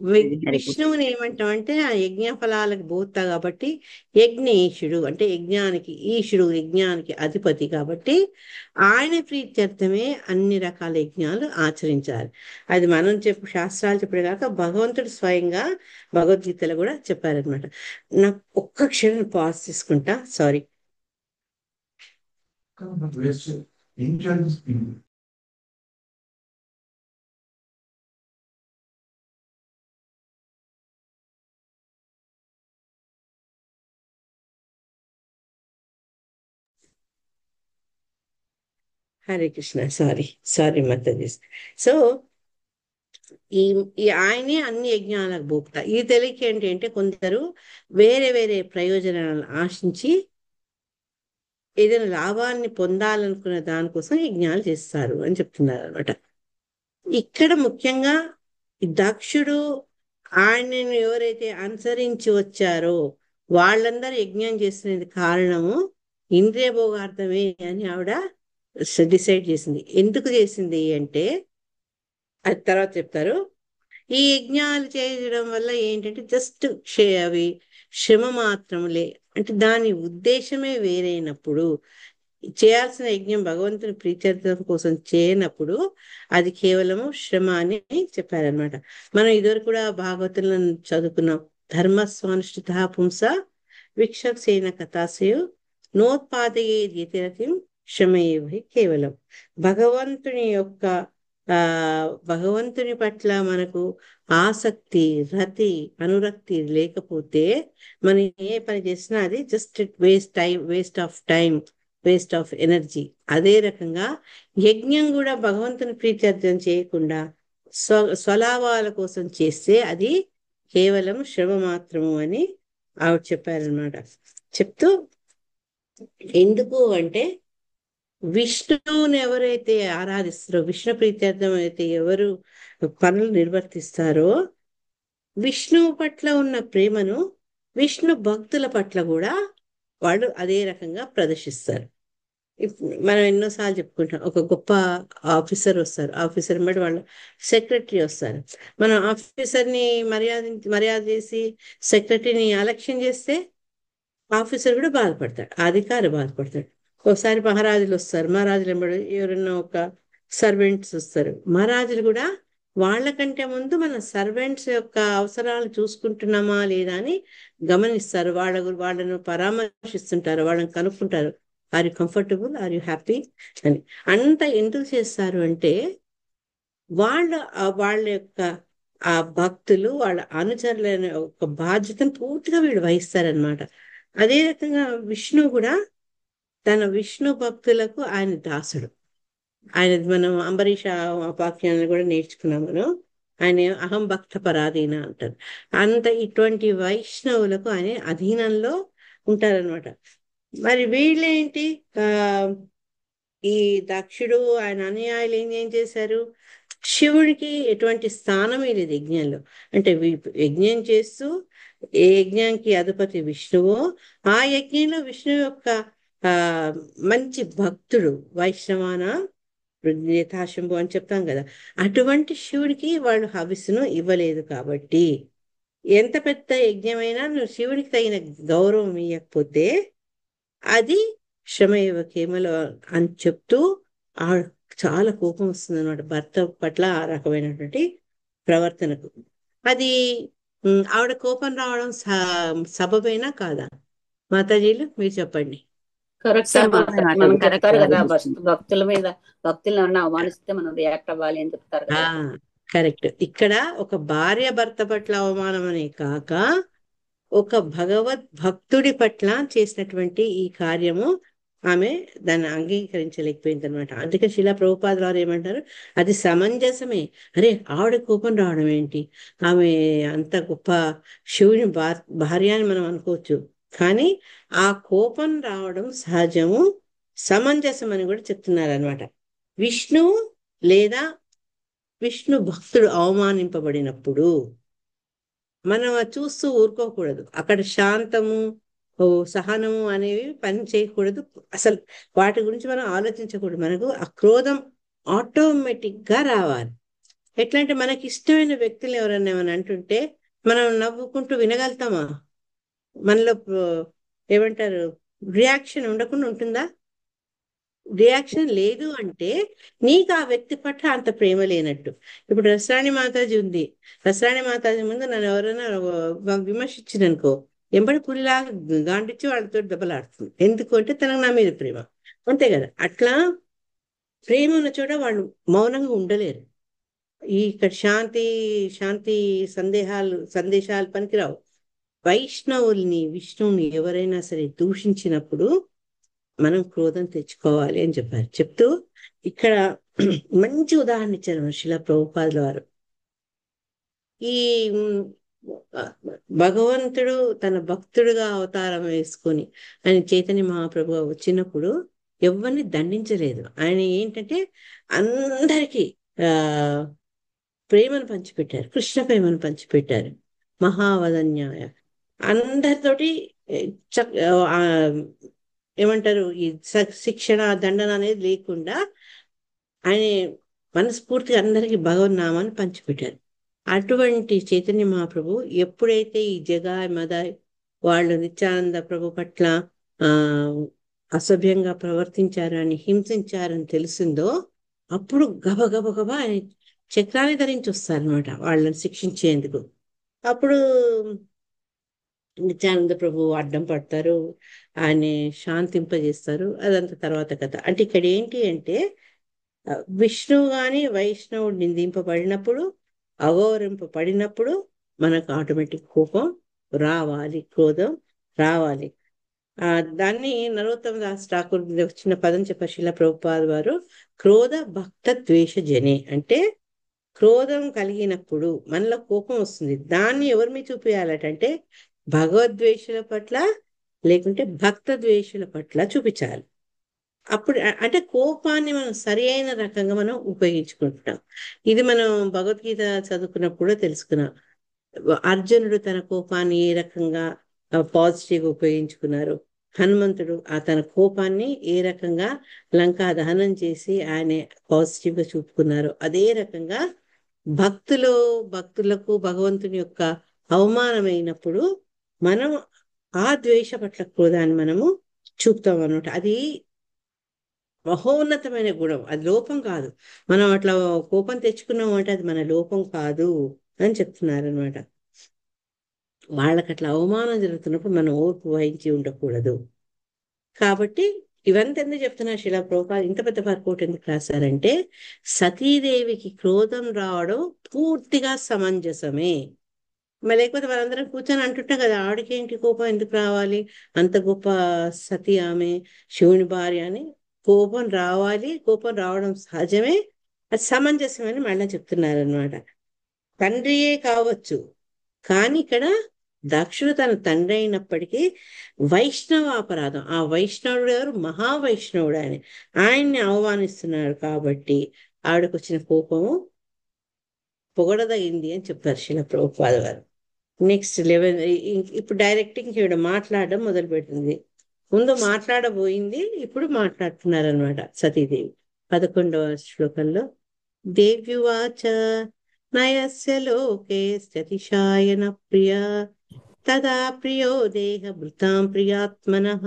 Hare Krishna. విష్ణువుని ఏమంటామంటే ఆ యజ్ఞ ఫలాలకు భూత కాబట్టి యజ్ఞేశుడు అంటే యజ్ఞానికి ఈశుడు, యజ్ఞానికి అధిపతి కాబట్టి ఆయన ప్రీత్యర్థమే అన్ని రకాల యజ్ఞాలు ఆచరించాలి. అది మనం శాస్త్రాలు చెప్పడే కాక భగవంతుడు స్వయంగా భగవద్గీతలో కూడా చెప్పారనమాట. నాకు ఒక్క క్షణం పాజ్ తీసుకుంటా, sorry. Hare Krishna, sorry sorry Mataji. So ఈ ఈ ఆయనే అన్ని యజ్ఞాలకు భోక్త. ఈ తెలియక ఏంటి అంటే కొందరు వేరే వేరే ప్రయోజనాలను ఆశించి ఏదైనా లాభాన్ని పొందాలనుకున్న దానికోసం యజ్ఞాలు చేస్తారు అని చెప్తున్నారు అనమాట. ఇక్కడ ముఖ్యంగా ఈ దక్షుడు ఆయనను ఎవరైతే అనుసరించి వచ్చారో వాళ్ళందరూ యజ్ఞం చేసినది కారణము ఇంద్రియ భోగార్థమే అని ఆవిడ డిసైడ్ చేసింది. ఎందుకు చేసింది అంటే అది తర్వాత చెప్తారు. ఈ యజ్ఞాలు చేయడం వల్ల ఏంటంటే జస్ట్ అవి శ్రమ మాత్రములే, అంటే దాని ఉద్దేశమే వేరైనప్పుడు చేయాల్సిన యజ్ఞం భగవంతుని ప్రీత్యర్థం కోసం చేయనప్పుడు అది కేవలము శ్రమ అని చెప్పారనమాట. మనం ఇదివరకు కూడా భాగవతంలో చదువుకున్నాం. ధర్మస్వానుష్ఠిత పుంస విక్షసేన కథాశయు నోత్పాదయేతిరతిం శ్రమయేవహి కేవలం. భగవంతుని యొక్క భగవంతుని పట్ల మనకు ఆసక్తి, రతి, అనురక్తి లేకపోతే మనం ఏ పని చేసినా అది just waste of time, waste of energy. అదే రకంగా యజ్ఞం కూడా భగవంతుని ప్రీత్యర్థం చేయకుండా స్వలాభాల కోసం చేస్తే అది కేవలం శ్రమ మాత్రము అని ఆవిడ చెప్పారనమాట. చెప్తూ ఎందుకు అంటే విష్ణువుని ఎవరైతే ఆరాధిస్తారో, విష్ణు ప్రీత్యర్థం అయితే ఎవరు పనులు నిర్వర్తిస్తారో విష్ణువు పట్ల ఉన్న ప్రేమను విష్ణు భక్తుల పట్ల కూడా వాళ్ళు అదే రకంగా ప్రదర్శిస్తారు. మనం ఎన్నోసార్లు చెప్పుకుంటాం, ఒక గొప్ప ఆఫీసర్ వస్తారు, ఆఫీసర్ బట్టి వాళ్ళ సెక్రటరీ వస్తారు. మనం ఆఫీసర్ని మర్యాద చేసి సెక్రటరీని అలక్ష్యం చేస్తే ఆఫీసర్ కూడా బాధపడతాడు, అధికారి బాధపడతాడు. ఒకసారి మహారాజులు వస్తారు, మహారాజులు వెంబడి ఎవరన్నా ఒక సర్వెంట్స్ వస్తారు. మహారాజులు కూడా వాళ్ళకంటే ముందు మన సర్వెంట్స్ యొక్క అవసరాలు చూసుకుంటున్నామా లేదా అని గమనిస్తారు. వాళ్ళను పరామర్శిస్తుంటారు, వాళ్ళని కనుక్కుంటారు. Are you comfortable, are you happy అని. అంత ఎందుకు చేస్తారు అంటే వాళ్ళ యొక్క ఆ భక్తులు, వాళ్ళ అనుచరులైన ఒక బాధ్యతను పూర్తిగా వీళ్ళు వహిస్తారనమాట. అదే రకంగా విష్ణువు కూడా తన విష్ణు భక్తులకు ఆయన దాసుడు. ఆయన మనం అంబరీష వాక్యాలను కూడా నేర్చుకున్నాం మనం. ఆయన అహం భక్త పరాధీన అంటారు. అంత ఇటువంటి వైష్ణవులకు ఆయన అధీనంలో ఉంటారనమాట. మరి వీళ్ళేంటి ఈ దక్షుడు ఆయన అనుయాయులు ఏం చేశారు? శివుడికి ఎటువంటి స్థానం లేదు యజ్ఞంలో. అంటే యజ్ఞం చేస్తూ ఏ యజ్ఞానికి అధిపతి విష్ణువో ఆ యజ్ఞంలో విష్ణువు యొక్క మంచి భక్తుడు వైష్ణవాన యథాశంభు అని చెప్తాం కదా, అటువంటి శివుడికి వాళ్ళు హవిస్సును ఇవ్వలేదు. కాబట్టి ఎంత పెద్ద యజ్ఞమైనా నువ్వు శివుడికి తగిన గౌరవం ఇవ్వకపోతే అది శ్రమయేవ కేవలం అని చెప్తూ చాలా కోపం వస్తుంది అనమాట భర్త పట్ల ఆ రకమైనటువంటి ప్రవర్తనకు. అది ఆవిడ కోపం రావడం సబబైనా కాదా? మాతాజీలు మీరు చెప్పండి. కరెక్ట్ అమ్మా. మనం చెప్తారు కదా భక్తుల మీద, భక్తులను ఏమన్నా అవమానిస్తే మనం రియాక్ట్ అవ్వాలి అని చెప్తారు కదా. కరెక్ట్. ఇక్కడ ఒక భార్య భర్త పట్ల అవమానం అనే కాక ఒక భగవద్ భక్తుడి పట్ల చేసినటువంటి ఈ కార్యము ఆమె దాన్ని అంగీకరించలేకపోయింది అనమాట. అందుకే శిలా ప్రభుపాదుల వారు ఏమంటారు, అది సమంజసమే. అరే ఆవిడ కోపం రావడం ఏంటి, ఆమె అంత గొప్ప శివుని భార్య అని మనం అనుకోవచ్చు, కానీ ఆ కోపం రావడం సహజము, సమంజసం అని కూడా చెప్తున్నారు అనమాట. విష్ణువు లేదా విష్ణు భక్తుడు అవమానింపబడినప్పుడు మనం చూస్తూ ఊరుకోకూడదు. అక్కడ శాంతము, సహనము అనేవి పని చేయకూడదు. అసలు వాటి గురించి మనం ఆలోచించకూడదు. మనకు ఆ క్రోధం ఆటోమేటిక్ గా రావాలి. ఎట్లా అంటే మనకి ఇష్టమైన వ్యక్తులు ఎవరన్నా ఏమైనా అంటుంటే మనం నవ్వుకుంటూ వినగలుగుతామా? మనలో ఏమంటారు, రియాక్షన్ ఉండకుండా ఉంటుందా? రియాక్షన్ లేదు అంటే నీకు ఆ వ్యక్తి పట్ల అంత ప్రేమ లేనట్టు. ఇప్పుడు రసరాణి మాతాజీ ఉంది, రసరాణి మాతాజీ ముందు నన్ను ఎవరైనా విమర్శించిననుకో ఎంబడి పులిలాగా గాండిచ్చి వాళ్ళతో దెబ్బలాడుతుంది. ఎందుకు అంటే తనకు నా మీద ప్రేమ. అంతే కదా, అట్లా ప్రేమ ఉన్న చోట వాళ్ళు మౌనంగా ఉండలేరు. ఇక్కడ శాంతి శాంతి సందేశాలు పనికిరావు. వైష్ణవుల్ని విష్ణువుని ఎవరైనా సరే దూషించినప్పుడు మనం క్రోధం తెచ్చుకోవాలి అని చెప్పారు. చెప్తూ ఇక్కడ మంచి ఉదాహరణ ఇచ్చారు శిలా ప్రభుపాదుల వారు. ఈ భగవంతుడు తన భక్తుడుగా అవతారం వేసుకొని ఆయన చైతన్య మహాప్రభు వచ్చినప్పుడు ఎవరిని దండించలేదు. ఆయన ఏంటంటే అందరికీ ఆ ప్రేమను పంచిపెట్టారు, కృష్ణ ప్రేమను పంచిపెట్టారు. మహావదన్యాయ అందరితోటి చక్ ఆ, ఏమంటారు, ఈ శిక్షణ దండన అనేది లేకుండా ఆయన మనస్ఫూర్తిగా అందరికీ భగవన్నామాన్ని పంచిపెట్టారు. అటువంటి చైతన్య మహాప్రభు ఎప్పుడైతే ఈ జగాయ్ మదాయ్ వాళ్ళు నిత్యానంద ప్రభు పట్ల ఆ అసభ్యంగా ప్రవర్తించారని, హింసించారని తెలిసిందో అప్పుడు గబ ఆయన చక్రాన్ని ధరించి వస్తారనమాట వాళ్ళని శిక్షించేందుకు. అప్పుడు నిత్యానంద ప్రభు అడ్డం పడతారు, ఆయన శాంతింపజేస్తారు. అదంతా తర్వాత కథ. అంటే ఇక్కడ ఏంటి అంటే విష్ణువు గాని వైష్ణవుడు నిందింపబడినప్పుడు, అగౌరవింపబడినప్పుడు మనకు ఆటోమేటిక్ కోపం రావాలి, క్రోధం రావాలి. దాన్ని నరోత్తమ దాస్ ఠాకూర్ చిన్న పదం చెప్పారు శిలా ప్రభుపాద వారు. క్రోధ భక్త ద్వేష జనే అంటే క్రోధం కలిగినప్పుడు మనలో కోపం వస్తుంది, దాన్ని ఎవరి మీద చూపించాలటంటే భగవద్వేషుల పట్ల లేకుంటే భక్త ద్వేషుల పట్ల చూపించాలి. అప్పుడు అంటే కోపాన్ని మనం సరి అయిన రకంగా మనం ఉపయోగించుకుంటున్నాం. ఇది మనం భగవద్గీత చదువుకున్నప్పుడు తెలుసుకున్నాం. అర్జునుడు తన కోపాన్ని ఏ రకంగా పాజిటివ్గా ఉపయోగించుకున్నారు, హనుమంతుడు తన కోపాన్ని ఏ రకంగా లంకా దహనం చేసి ఆయన పాజిటివ్గా చూపుకున్నారు. అదే రకంగా భక్తులకు భగవంతుని యొక్క అవమానమైనప్పుడు మనం ఆ ద్వేష పట్ల క్రోధాన్ని మనము చూపుతాం అన్నమాట. అది మహోన్నతమైన గుణం, అది లోపం కాదు. మనం అట్లా కోపం తెచ్చుకున్నాం అంటే అది మన లోపం కాదు అని చెప్తున్నారు అనమాట. వాళ్ళకి అట్లా అవమానం జరుగుతున్నప్పుడు మనం ఓర్పు వహించి ఉండకూడదు. కాబట్టి ఇవంతా ఎందుకు చెప్తున్నారు శిలా ప్రభుపాద ఇంత పెద్ద వర్కౌట్ ఎందుకు రాశారంటే సతీదేవికి క్రోధం రావడం పూర్తిగా సమంజసమే. మరి లేకపోతే వాళ్ళందరం కూర్చొని అంటుంటాం కదా, ఆవిడకేంటి కోపం ఎందుకు రావాలి, అంత గొప్ప సతీ ఆమె, శివుని భార్య అని. కోపం రావాలి, కోపం రావడం సహజమే, అది సమంజసమని మళ్ళీ చెప్తున్నారు అనమాట. తండ్రియే కావచ్చు, కానీ ఇక్కడ దక్షుడు తన తండ్రి అయినప్పటికీ వైష్ణవ అపరాధం, ఆ వైష్ణవుడు ఎవరు, మహావైష్ణవుడు ఆయన్ని అవమానిస్తున్నాడు కాబట్టి ఆవిడకు వచ్చిన కోపము పొగడదగింది అని చెప్పారు శిలా ప్రభుపాద గారు. నెక్స్ట్ 11 ఇప్పుడు డైరెక్ట్ ఈవిడ మాట్లాడడం మొదలు పెట్టింది. ముందు మాట్లాడబోయింది, ఇప్పుడు మాట్లాడుతున్నారు అనమాట సతీదేవి. 11వ శ్లోకంలో దేవ్యువాచ నయస్య లోకే స్థతిశాయన ప్రియ తదా ప్రియో దేహ భృతాం ప్రియాత్మనః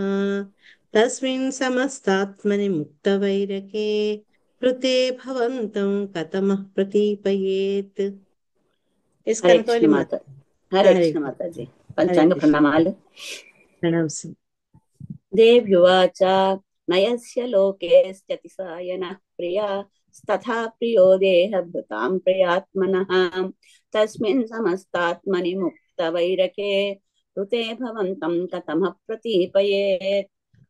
తస్మిన్ సమస్తాత్మని ముక్త వైరకే కృతే భవంతం కథమః ప్రతీపయేత్. ఎస్ హరే కృష్ణ కనకవల్లి మాత, మాత. హరే హరే కృష్ణ మాతాజీ. పంచాంగ కృష్ణ. ప్రణామాలు. ప్రణామం. దేవ్యువాచ నయస్య లోకే స్థతిశాయన ప్రియా తథా ప్రియో దేహ భృతాం ప్రియాత్మనః తస్మిన్ సమస్తాత్మని ముక్త వైరకే ఋతే భవంతం కథమః ప్రతీపయేత్.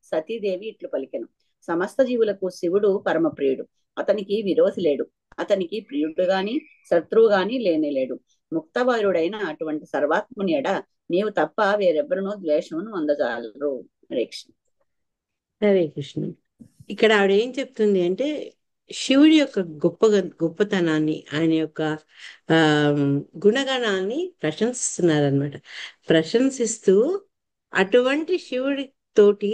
సతీదేవి ఇట్లు పలికెను, సమస్త జీవులకు శివుడు పరమ ప్రియుడు, అతనికి విరోధి లేడు, అతనికి ప్రియుడు గాని శత్రువు గాని లేనేలేడు. ముక్తవైరుడైన అటువంటి సర్వాత్ముని ఎడ నీవు తప్ప వేరెవ్వరునూ ద్వేషమును అందజాలరు. హరే కృష్ణ. హరే కృష్ణ. ఇక్కడ ఆవిడ ఏం చెప్తుంది అంటే శివుడి యొక్క గొప్పతనాన్ని, ఆయన యొక్క ఆ గుణగణాన్ని ప్రశంసిస్తున్నారనమాట. ప్రశంసిస్తూ అటువంటి శివుడి తోటి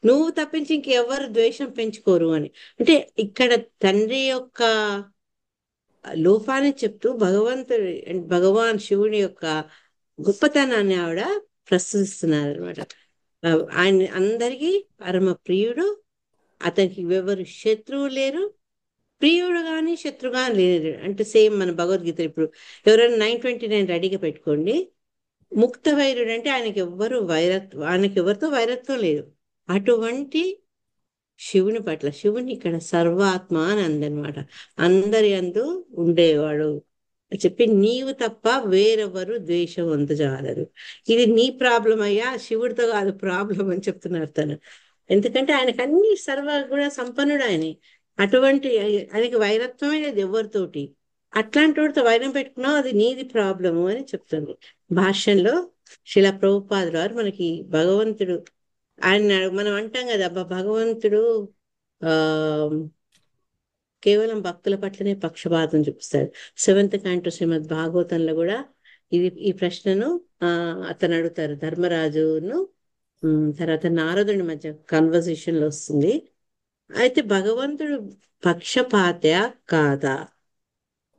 నువ్వు తప్పించి ఇంకెవరు ద్వేషం పెంచుకోరు అని. అంటే ఇక్కడ తండ్రి యొక్క లోపాన్ని చెప్తూ భగవాన్ శివుని యొక్క గొప్పతనాన్ని ఆవిడ ప్రశ్నిస్తున్నారు అనమాట. ఆయన అందరికీ పరమ ప్రియుడు, అతనికి ఎవరు శత్రువు లేరు, ప్రియుడు కానీ శత్రువు కానీ లేరు. అంటే సేమ్ మన భగవద్గీత ఇప్పుడు ఎవరైనా 929 రెడీగా పెట్టుకోండి. ముక్త వైరుడు అంటే ఆయనకి ఎవరితో వైరత్వం లేదు. అటువంటి శివుని పట్ల, శివుని ఇక్కడ సర్వాత్మ అని అందనమాట, అందరి అందు ఉండేవాడు చెప్పి, నీవు తప్ప వేరెవరు ద్వేషం అందజాలరు. ఇది నీ ప్రాబ్లం అయ్యా, శివుడితో కాదు ప్రాబ్లం అని చెప్తున్నారు తను. ఎందుకంటే ఆయనకు అన్ని సర్వగుణ సంపన్నుడు ఆయన. అటువంటి ఆయనకి వైరత్వమే లేదు ఎవరితోటి. అట్లాంటి వాడితో వైరం పెట్టుకున్నావు, అది నీది ప్రాబ్లము అని చెప్తుంది. భాష్యంలో శిలా ప్రభుపాదులు వారు మనకి భగవంతుడు ఆయన మనం అంటాం కదా, అబ్బా భగవంతుడు ఆ కేవలం భక్తుల పట్లనే పక్షపాతం చూపిస్తాడు. 7th canto శ్రీమద్ భాగవతంలో కూడా ఈ ప్రశ్నను అతను అడుగుతారు, ధర్మరాజును తర్వాత నారదుని మధ్య కన్వర్సేషన్ లో వస్తుంది. అయితే భగవంతుడు పక్షపాత కాదా,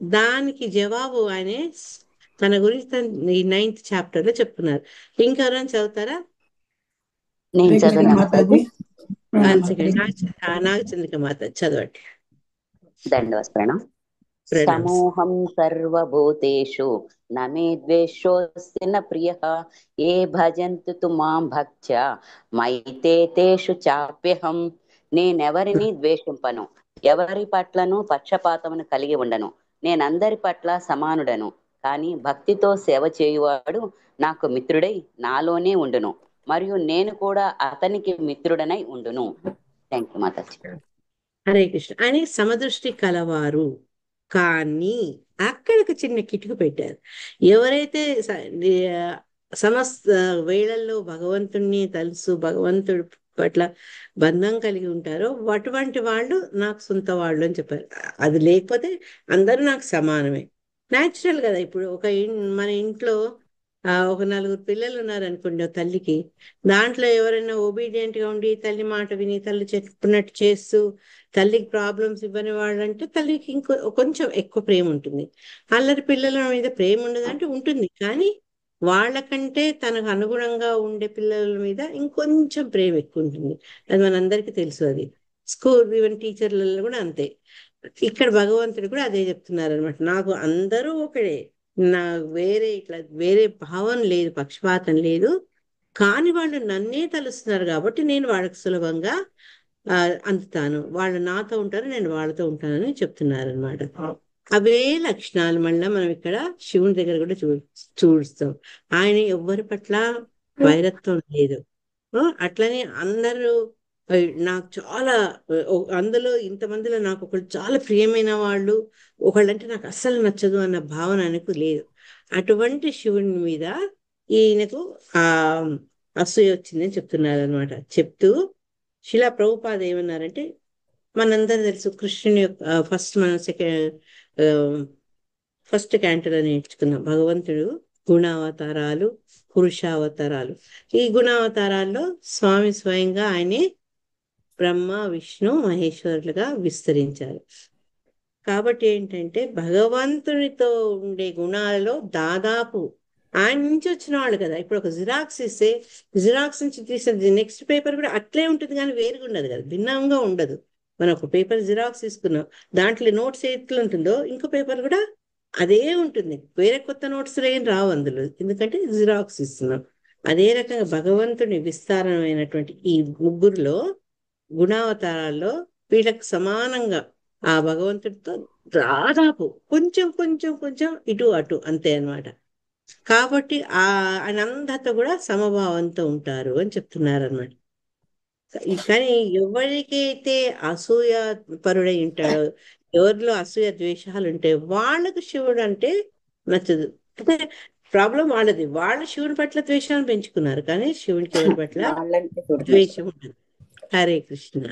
దానికి జవాబు ఆయనే తన గురించి ఈ 9th chapter లో చెప్తున్నారు. ఇంకెవరైనా చదువుతారా? నేను చదవనా మాతాజీ? నాగచంద్రిక మాత చదవండి. దండవస్ప్రణం. సమూహం సర్వభూతేషు న మే ద్వేషోస్తి న ప్రియః ఏ భజంతు తు మాం భక్త్యా మైతే తేషు చాప్యహం. నేనెవరిని ద్వేషింపను, ఎవరి పట్లను పక్షపాతమును కలిగి ఉండను. నేనందరి పట్ల సమానుడను. కానీ భక్తితో సేవ చేయువాడు నాకు మిత్రుడై నాలోనే ఉండును, మరియు నేను కూడా అతనికి మిత్రుడనై ఉండును. Thank you Mataji. హరే కృష్ణ. అని సమదృష్టి కలవారు, కానీ అక్కడ ఒక చిన్న కిటుకు పెట్టారు. ఎవరైతే సమస్త వేళల్లో భగవంతుణ్ణి తెలుసు, భగవంతుడి పట్ల బంధం కలిగి ఉంటారో అటువంటి వాళ్ళు నాకు సొంత వాళ్ళు అని చెప్పారు. అది లేకపోతే అందరూ నాకు సమానమే. న్యాచురల్ కదా. ఇప్పుడు మన ఇంట్లో ఒక 4 పిల్లలు ఉన్నారనుకోండి ఒక తల్లికి, దాంట్లో ఎవరైనా ఒబీడియంట్ గా ఉండి తల్లి మాట విని తల్లి చెప్పినట్టు చేస్తూ తల్లికి ప్రాబ్లమ్స్ ఇవ్వని వాళ్ళంటే తల్లికి కొంచెం ఎక్కువ ప్రేమ ఉంటుంది. అల్లరి పిల్లల మీద ప్రేమ ఉండదు అంటే ఉంటుంది, కానీ వాళ్ళకంటే తనకు అనుగుణంగా ఉండే పిల్లల మీద ఇంకొంచెం ప్రేమ ఎక్కువ ఉంటుంది. అది మనందరికీ తెలుసు. అది ఈవెన్ టీచర్లలో కూడా అంతే. ఇక్కడ భగవంతుడు కూడా అదే చెప్తున్నారు అనమాట. నాకు అందరూ ఒకడే, నాకు వేరే భావం లేదు, పక్షపాతం లేదు, కానీ వాళ్ళు నన్నే తలుస్తున్నారు కాబట్టి నేను వాళ్ళకి సులభంగా అందుతాను. వాళ్ళు నాతో ఉంటారు, నేను వాళ్ళతో ఉంటానని చెప్తున్నారు అనమాట. అవే లక్షణాలు మళ్ళీ మనం ఇక్కడ శివుని దగ్గర కూడా చూస్తాం. ఆయన ఎవ్వరి పట్ల వైరత్వం లేదు. అట్లనే అందరూ నాకు చాలా, అందులో ఇంతమందిలో నాకు ఒకళ్ళు చాలా ప్రియమైన వాళ్ళు, ఒకళ్ళంటే నాకు అస్సలు నచ్చదు అన్న భావన ఆయనకు లేదు. అటువంటి శివుని మీద ఈయనకు అసూయ వచ్చిందని చెప్తున్నారు అనమాట. చెప్తూ శిలా ప్రభుపాద ఏమన్నారంటే, మనందరూ తెలుసు కృష్ణుని యొక్క ఫస్ట్ క్యాంటోలో నేర్చుకున్నాం, భగవంతుడు గుణావతారాలు, పురుషావతారాలు. ఈ గుణావతారాల్లో స్వామి స్వయంగా ఆయనే బ్రహ్మ, విష్ణు, మహేశ్వరులుగా విస్తరించారు. కాబట్టి ఏంటంటే భగవంతునితో ఉండే గుణాలలో దాదాపు ఆయన నుంచి వచ్చిన వాళ్ళు కదా. ఇప్పుడు ఒక జిరాక్స్ ఇస్తే జిరాక్స్ నుంచి తీసిన నెక్స్ట్ పేపర్ కూడా అట్లే ఉంటుంది, కానీ వేరుగా ఉండదు కదా, భిన్నంగా ఉండదు. మనం ఒక పేపర్ జిరాక్స్ తీసుకున్నాం, దాంట్లో నోట్స్ ఎట్లా ఉంటుందో ఇంకో పేపర్ కూడా అదే ఉంటుంది, వేరే కొత్త నోట్స్ ఏం రావు అందులో, ఎందుకంటే జిరాక్స్ ఇస్తున్నాం. అదే రకంగా భగవంతుని విస్తారమైనటువంటి ఈ ముగ్గురులో గుణావతారాల్లో వీళ్ళకి సమానంగా ఆ భగవంతుడితో దాదాపు కొంచెం కొంచెం కొంచెం ఇటు అటు అంతే అన్నమాట. కాబట్టి ఆయన అందరితో కూడా సమభావంతో ఉంటారు అని చెప్తున్నారు అనమాట. కానీ ఎవరికైతే అసూయ పరుడై ఉంటాడో, ఎవరిలో అసూయ ద్వేషాలు ఉంటాయి, వాళ్ళకు శివుడు అంటే నచ్చదు. అంటే ప్రాబ్లం వాళ్ళది, వాళ్ళు శివుని పట్ల ద్వేషాన్ని పెంచుకున్నారు, కానీ శివునికి ఎవరి పట్ల ద్వేషం ఉంటుంది. హరే కృష్ణ.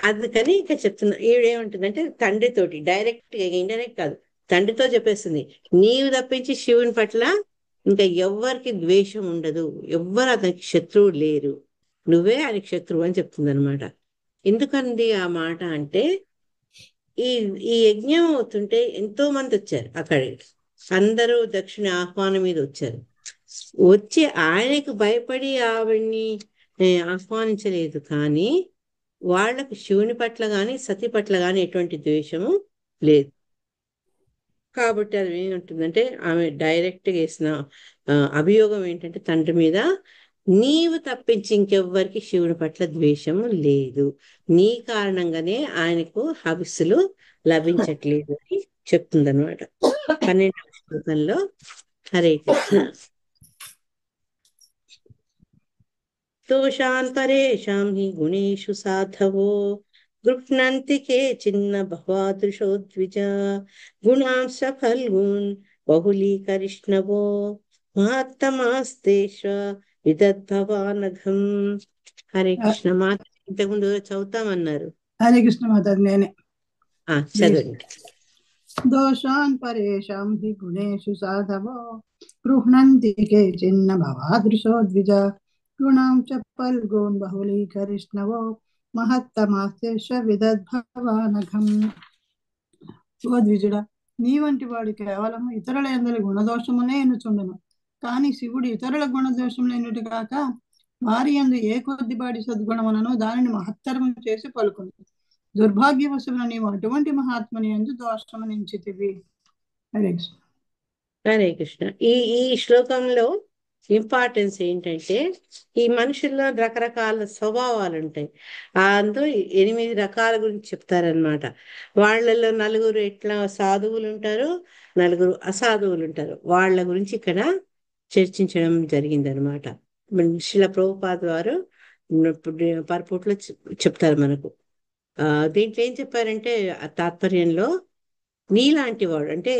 అందుకని ఇక చెప్తున్నా, ఈవిడేమంటుందంటే తండ్రితోటి డైరెక్ట్ గా, ఇండైరెక్ట్ కాదు, తండ్రితో చెప్పేస్తుంది, నీవు తప్పించి శివుని పట్ల ఇంకా ఎవ్వరికి ద్వేషం ఉండదు, ఎవ్వరు అతనికి శత్రువు లేరు, నువ్వే ఆయనకి శత్రువు అని చెప్తుంది అనమాట. ఎందుకంది ఆ మాట అంటే, ఈ ఈ యజ్ఞం అవుతుంటే ఎంతో మంది వచ్చారు అక్కడికి. అందరూ దక్షిణ ఆహ్వానం మీద వచ్చారు. వచ్చి ఆయనకు భయపడి ఆవిడ్ని ఆహ్వానించలేదు, కానీ వాళ్ళకు శివుని పట్ల గాని సతి పట్ల గాని ఎటువంటి ద్వేషము లేదు. కాబట్టి అది ఏమంటుందంటే ఆమె డైరెక్ట్ గా వేసిన అభియోగం ఏంటంటే తండ్రి మీద, నీవు తప్పించి ఇంకెవ్వరికి శివుని పట్ల ద్వేషము లేదు, నీ కారణంగానే ఆయనకు హవిస్సులు లభించట్లేదు అని చెప్తుందన్నమాట 12వ శ్లోకంలో. హరే కృష్ణ. దోషాన్ పరేషాం హి గుణేషు సాధవో గృహ్ణంతి కేచిన్న భవాదృశో ద్విజ గుణాంశ ఫల్గూన్ బహుళీకరిష్ణవో మహత్తమాస్తేష విదద్భవానఘం. హరే కృష్ణ. మాత ఇంతకుముందు చదువుతామన్నారు. హరే కృష్ణ మాతాజీ. నేనే చదవండి. దోషాన్ పరేషాం హి గుణేషు సాధవో గృహ్ణంతి కేచిన్న భవాదృశో ద్విజ గుణాం చ ఫల్గూన్ బహుళీకరిష్ణవో మహత్తమాస్తేష విదద్భవానఘం. ఓ ద్విజుడా, నీ వంటి వాడు కేవలం ఇతరుల యందలి గుణదోషమునే ఎన్నుచుండును. కానీ శివుడు ఇతరుల గుణదోషములు ఎన్నుటి కాక వారి యందు ఏ కొద్దిపాటి సద్గుణములను దానిని మహత్తరము చేసి పలుకును. దుర్భాగ్యవశమున నీవు అటువంటి మహాత్ముని యందు దోషము నించితివి. హరే కృష్ణ. హరే కృష్ణ. ఈ ఈ శ్లోకంలో ఇంపార్టెన్స్ ఏంటంటే, ఈ మనుషుల్లో రకరకాల స్వభావాలు ఉంటాయి. అందులో 8 రకాల గురించి చెప్తారనమాట. వాళ్ళలో నలుగురు ఎట్లా సాధువులు ఉంటారు, నలుగురు అసాధువులు ఉంటారు. వాళ్ళ గురించి ఇక్కడ చర్చించడం జరిగిందనమాట. శిల ప్రభుపాద వారు పరపుట్లో చెప్తారు మనకు. దీంట్లో ఏం చెప్పారంటే ఆ తాత్పర్యంలో, నీలాంటి వాడు అంటే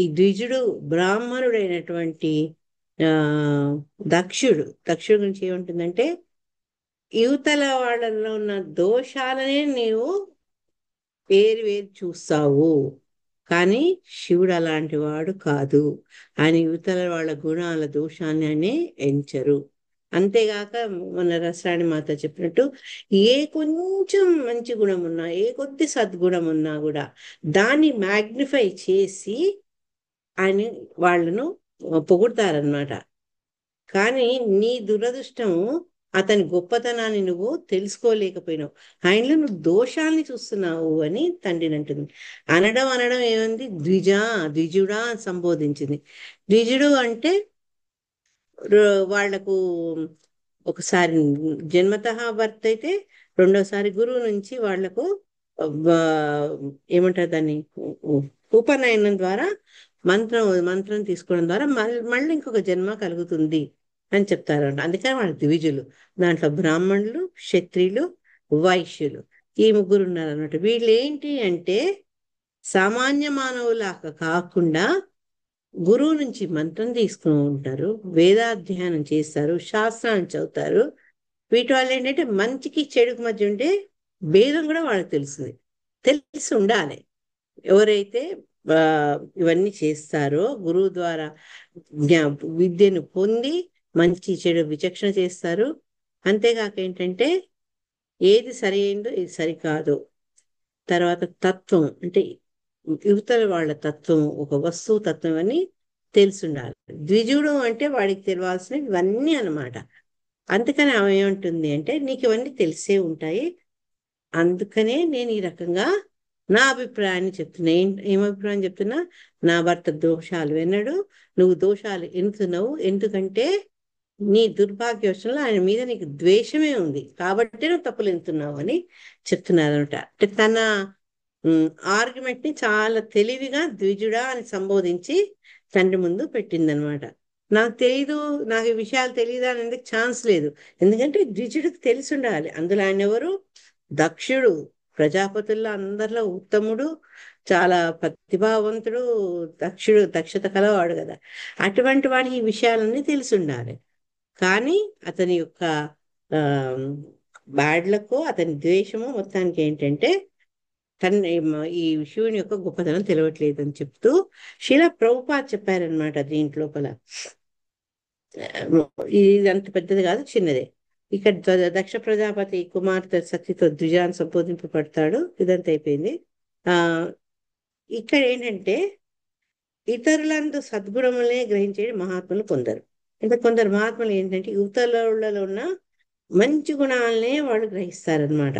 ఈ ద్విజుడు బ్రాహ్మణుడైనటువంటి దక్షుడు గురించి ఏముంటుందంటే, యువతల వాళ్ళలో ఉన్న దోషాలనే నీవు వేరు చూస్తావు, కానీ శివుడు అలాంటి వాడు కాదు. ఆయన యువతల వాళ్ళ గుణాల దోషాన్ని ఎంచరు. అంతేగాక మన రసరాణి మాత చెప్పినట్టు, ఏ కొంచెం మంచి గుణం ఉన్నా, ఏ కొద్ది సద్గుణం ఉన్నా కూడా దాన్ని మ్యాగ్నిఫై చేసి ఆయన వాళ్ళను పొగుడతారనమాట. కానీ నీ దురదృష్టము అతని గొప్పతనాన్ని నువ్వు తెలుసుకోలేకపోయినావు, ఆయనలో నువ్వు దోషాల్ని చూస్తున్నావు అని తండ్రిని అంటుంది. అనడం ఏముంది, ద్విజుడా అని సంబోధించింది. ద్విజుడు అంటే వాళ్లకు ఒకసారి జన్మతః బర్త్ అయితే, రెండోసారి గురువు నుంచి వాళ్లకు ఏమంటారు దాన్ని, ఉపనయనం ద్వారా మంత్రం తీసుకోవడం ద్వారా మళ్ళీ ఇంకొక జన్మ కలుగుతుంది అని చెప్తారు. అందుకని వాళ్ళ ద్విజులు. దాంట్లో బ్రాహ్మణులు, క్షత్రియులు, వైశ్యులు, ఈ ముగ్గురు ఉన్నారు అన్నమాట. వీళ్ళు ఏంటి అంటే సామాన్య మానవులాగా కాకుండా గురువు నుంచి మంత్రం తీసుకుని ఉంటారు, వేదాధ్యయనం చేస్తారు, శాస్త్రాన్ని చదువుతారు. వీటి వల్ల ఏంటంటే మంచికి చెడుకు మధ్య ఉండే భేదం కూడా వాళ్ళకి తెలిసి ఉండాలి. ఎవరైతే ఇవన్నీ చేస్తారో, గురువు ద్వారా విద్యను పొంది మంచి చెడు విచక్షణ చేస్తారు. అంతేకాక ఏంటంటే ఏది సరి అయిందో ఏది సరికాదో, తర్వాత తత్వం అంటే యువతల వాళ్ళ తత్వం, ఒక వస్తువు తత్వం అని తెలిసి ఉండాలి. ద్విజుడు అంటే వాడికి తెలియాల్సినవి ఇవన్నీ అనమాట. అందుకని ఆమె ఏమంటుంది అంటే, నీకు ఇవన్నీ తెలిసే ఉంటాయి, అందుకనే నేను ఈ రకంగా నా అభిప్రాయాన్ని చెప్తున్నా. ఏం అభిప్రాయం చెప్తున్నా, నా భర్త దోషాలు వినడు, నువ్వు దోషాలు ఎన్నుతున్నావు, ఎందుకంటే నీ దుర్భాగ్యవశంలో ఆయన మీద నీకు ద్వేషమే ఉంది, కాబట్టి నువ్వు తప్పులు ఎన్నుతున్నావు అని చెప్తున్నారనమాట. అంటే తన ఆర్గ్యుమెంట్ ని చాలా తెలివిగా ద్విజుడా అని సంబోధించి తండ్రి ముందు పెట్టిందనమాట. నాకు తెలీదు, నాకు ఈ విషయాలు తెలియదా అనేందుకు ఛాన్స్ లేదు, ఎందుకంటే ద్విజుడికి తెలిసి ఉండాలి. అందులో ఆయన ఎవరు, దక్షుడు, ప్రజాపతుల్లో అందరిలో ఉత్తముడు, చాలా ప్రతిభావంతుడు, దక్షత కలవాడు కదా. అటువంటి వాడికి ఈ విషయాలన్నీ తెలిసి ఉండాలి. కానీ అతని యొక్క బ్యాడ్లకు, అతని ద్వేషము మొత్తానికి ఏంటంటే ఈ శివుని యొక్క గొప్పతనం తెలియట్లేదు అని చెప్తూ శిల ప్రభుపాద చెప్పారనమాట. దీంట్లోపల ఇది అంత పెద్దది కాదు, చిన్నదే. ఇక్కడ దక్ష ప్రజాపతి కుమార్తె సతితో ద్విజాన్ని సంబోధింపబడతాడు. ఇదంతా అయిపోయింది. ఆ ఇక్కడ ఏంటంటే ఇతరులందు సద్గుణములనే గ్రహించే మహాత్ములు కొందరు. ఇంకా కొందరు మహాత్ములు ఏంటంటే ఇతరులలో ఉన్న మంచి గుణాలనే వాళ్ళు గ్రహిస్తారనమాట.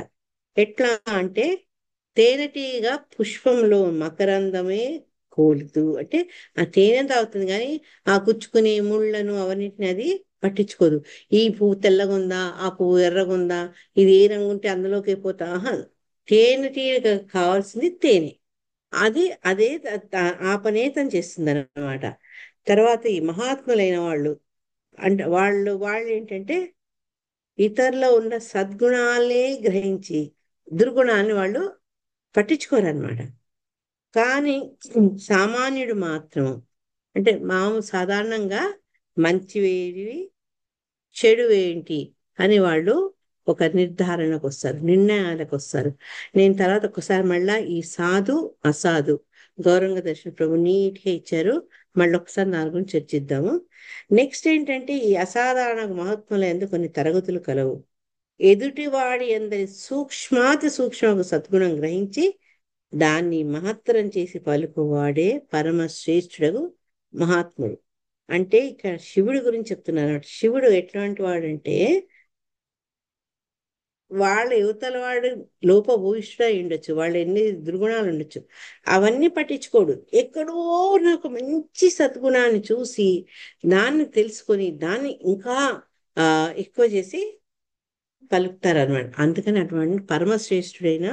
ఎట్లా అంటే తేనెటీగ పుష్పంలో మకరందమే కోలుతూ, అంటే ఆ తేనె తాగుతుంది కానీ ఆ కుచ్చుకునే ముళ్ళను అవన్నిటిని అది పట్టించుకోదు. ఈ పువ్వు తెల్లగుందా, ఆ పువ్వు ఎర్రగుందా, ఇది ఏ రంగు ఉంటే అందులోకి పోతా, ఆహా, తేనెటీగ కావాల్సింది తేనె. అది అదే ఆ పనే తను చేస్తుంది అనమాట. తర్వాత ఈ మహాత్ములైన వాళ్ళు అంటే వాళ్ళు ఏంటంటే ఇతరులో ఉన్న సద్గుణాలనే గ్రహించి దుర్గుణాన్ని వాళ్ళు పట్టించుకోరనమాట. కానీ సామాన్యుడు మాత్రం అంటే సాధారణంగా మంచివేవి చెడు ఏంటి అని వాళ్ళు ఒక నిర్ధారణకు వస్తారు, నిర్ణయాలకు వస్తారు. నేను తర్వాత ఒకసారి మళ్ళా ఈ సాధు అసాధు గౌరంగ దర్శన ప్రభు నీట్గా ఇచ్చారు, మళ్ళీ ఒకసారి దాని గురించి చర్చిద్దాము. నెక్స్ట్ ఏంటంటే ఈ అసాధారణ మహాత్ముల యందు కొన్ని తరగతులు కలవు. ఎదుటివాడి అందరి సూక్ష్మాతి సూక్ష్మ సద్గుణం గ్రహించి దాన్ని మహత్తరం చేసి పలుకువాడే పరమ శ్రేష్ఠుడు మహాత్ముడు. అంటే ఇక్కడ శివుడి గురించి చెప్తున్నారు. శివుడు ఎట్లాంటి వాడంటే వాళ్ళ యువతల వాడు లోపభూయిష్ఠుడై ఉండొచ్చు, వాళ్ళు ఎన్ని దుర్గుణాలు ఉండొచ్చు, అవన్నీ పట్టించుకోడు. ఎక్కడో నాకు మంచి సద్గుణాన్ని చూసి దాన్ని తెలుసుకొని దాన్ని ఇంకా ఎక్కువ చేసి పలుకుతారు అనమాట. అందుకని అటువంటి పరమశ్రేష్ఠుడైన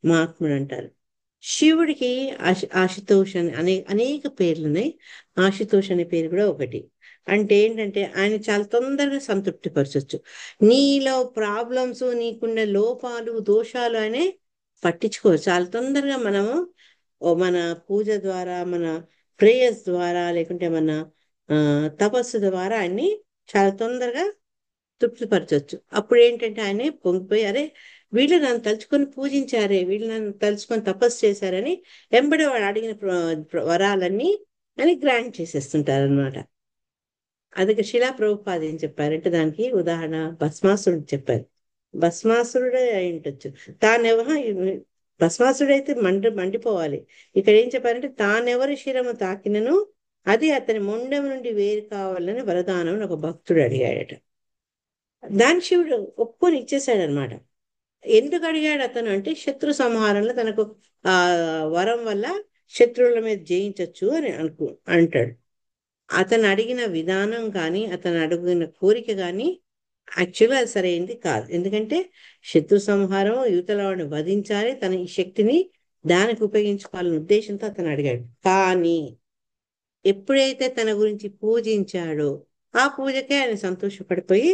మహాత్ముడు అంటారు. శివుడికి ఆశుతోష్ అని అనేక పేర్లు ఉన్నాయి. ఆశుతోష్ అనే పేరు కూడా ఒకటి. అంటే ఏంటంటే ఆయన చాలా తొందరగా సంతృప్తి పరచొచ్చు. నీలో ప్రాబ్లమ్స్, నీకున్న లోపాలు దోషాలు అనే పట్టించుకోవచ్చు చాలా తొందరగా. మనము మన పూజ ద్వారా, మన ప్రేయర్స్ ద్వారా, లేకుంటే మన తపస్సు ద్వారా అన్ని చాలా తొందరగా తృప్తిపరచవచ్చు. అప్పుడు ఏంటంటే ఆయనే పొంగిపోయి, అరే వీళ్ళు నన్ను తలుచుకొని పూజించారే, వీళ్ళు నన్ను తలుచుకొని తపస్సు చేశారని వెంబడి వాడు అడిగిన వరాలన్నీ అని గ్రాంట్ చేసేస్తుంటారు అనమాట. అందుకే శిలా ప్రభుపాద ఏం చెప్పారంటే దానికి ఉదాహరణ భస్మాసురుడు చెప్పారు. భస్మాసురుడే అయి ఉండొచ్చు, భస్మాసురుడైతే మండిపోవాలి. ఇక్కడ ఏం చెప్పారంటే తానెవరి శిరము తాకినను అది అతని మొండెం నుండి వేరు కావాలని వరదానం ఒక భక్తుడు అడిగాడట. దాని శివుడు ఒప్పుకొని ఇచ్చేసాడనమాట. ఎందుకు అడిగాడు అతను అంటే శత్రు సంహారంలో తనకు ఆ వరం వల్ల శత్రువుల మీద జయించవచ్చు అని అంటాడు. అతను అడిగిన విధానం కానీ అతను అడిగిన కోరిక కానీ యాక్చువల్గా అది సరైనది కాదు. ఎందుకంటే శత్రు సంహారం యువతల వాడిని వధించాలి, తన ఈ శక్తిని దానికి ఉపయోగించుకోవాలనే ఉద్దేశంతో అతను అడిగాడు. కానీ ఎప్పుడైతే తన గురించి పూజించాడో ఆ పూజకే ఆయన సంతోషపడిపోయి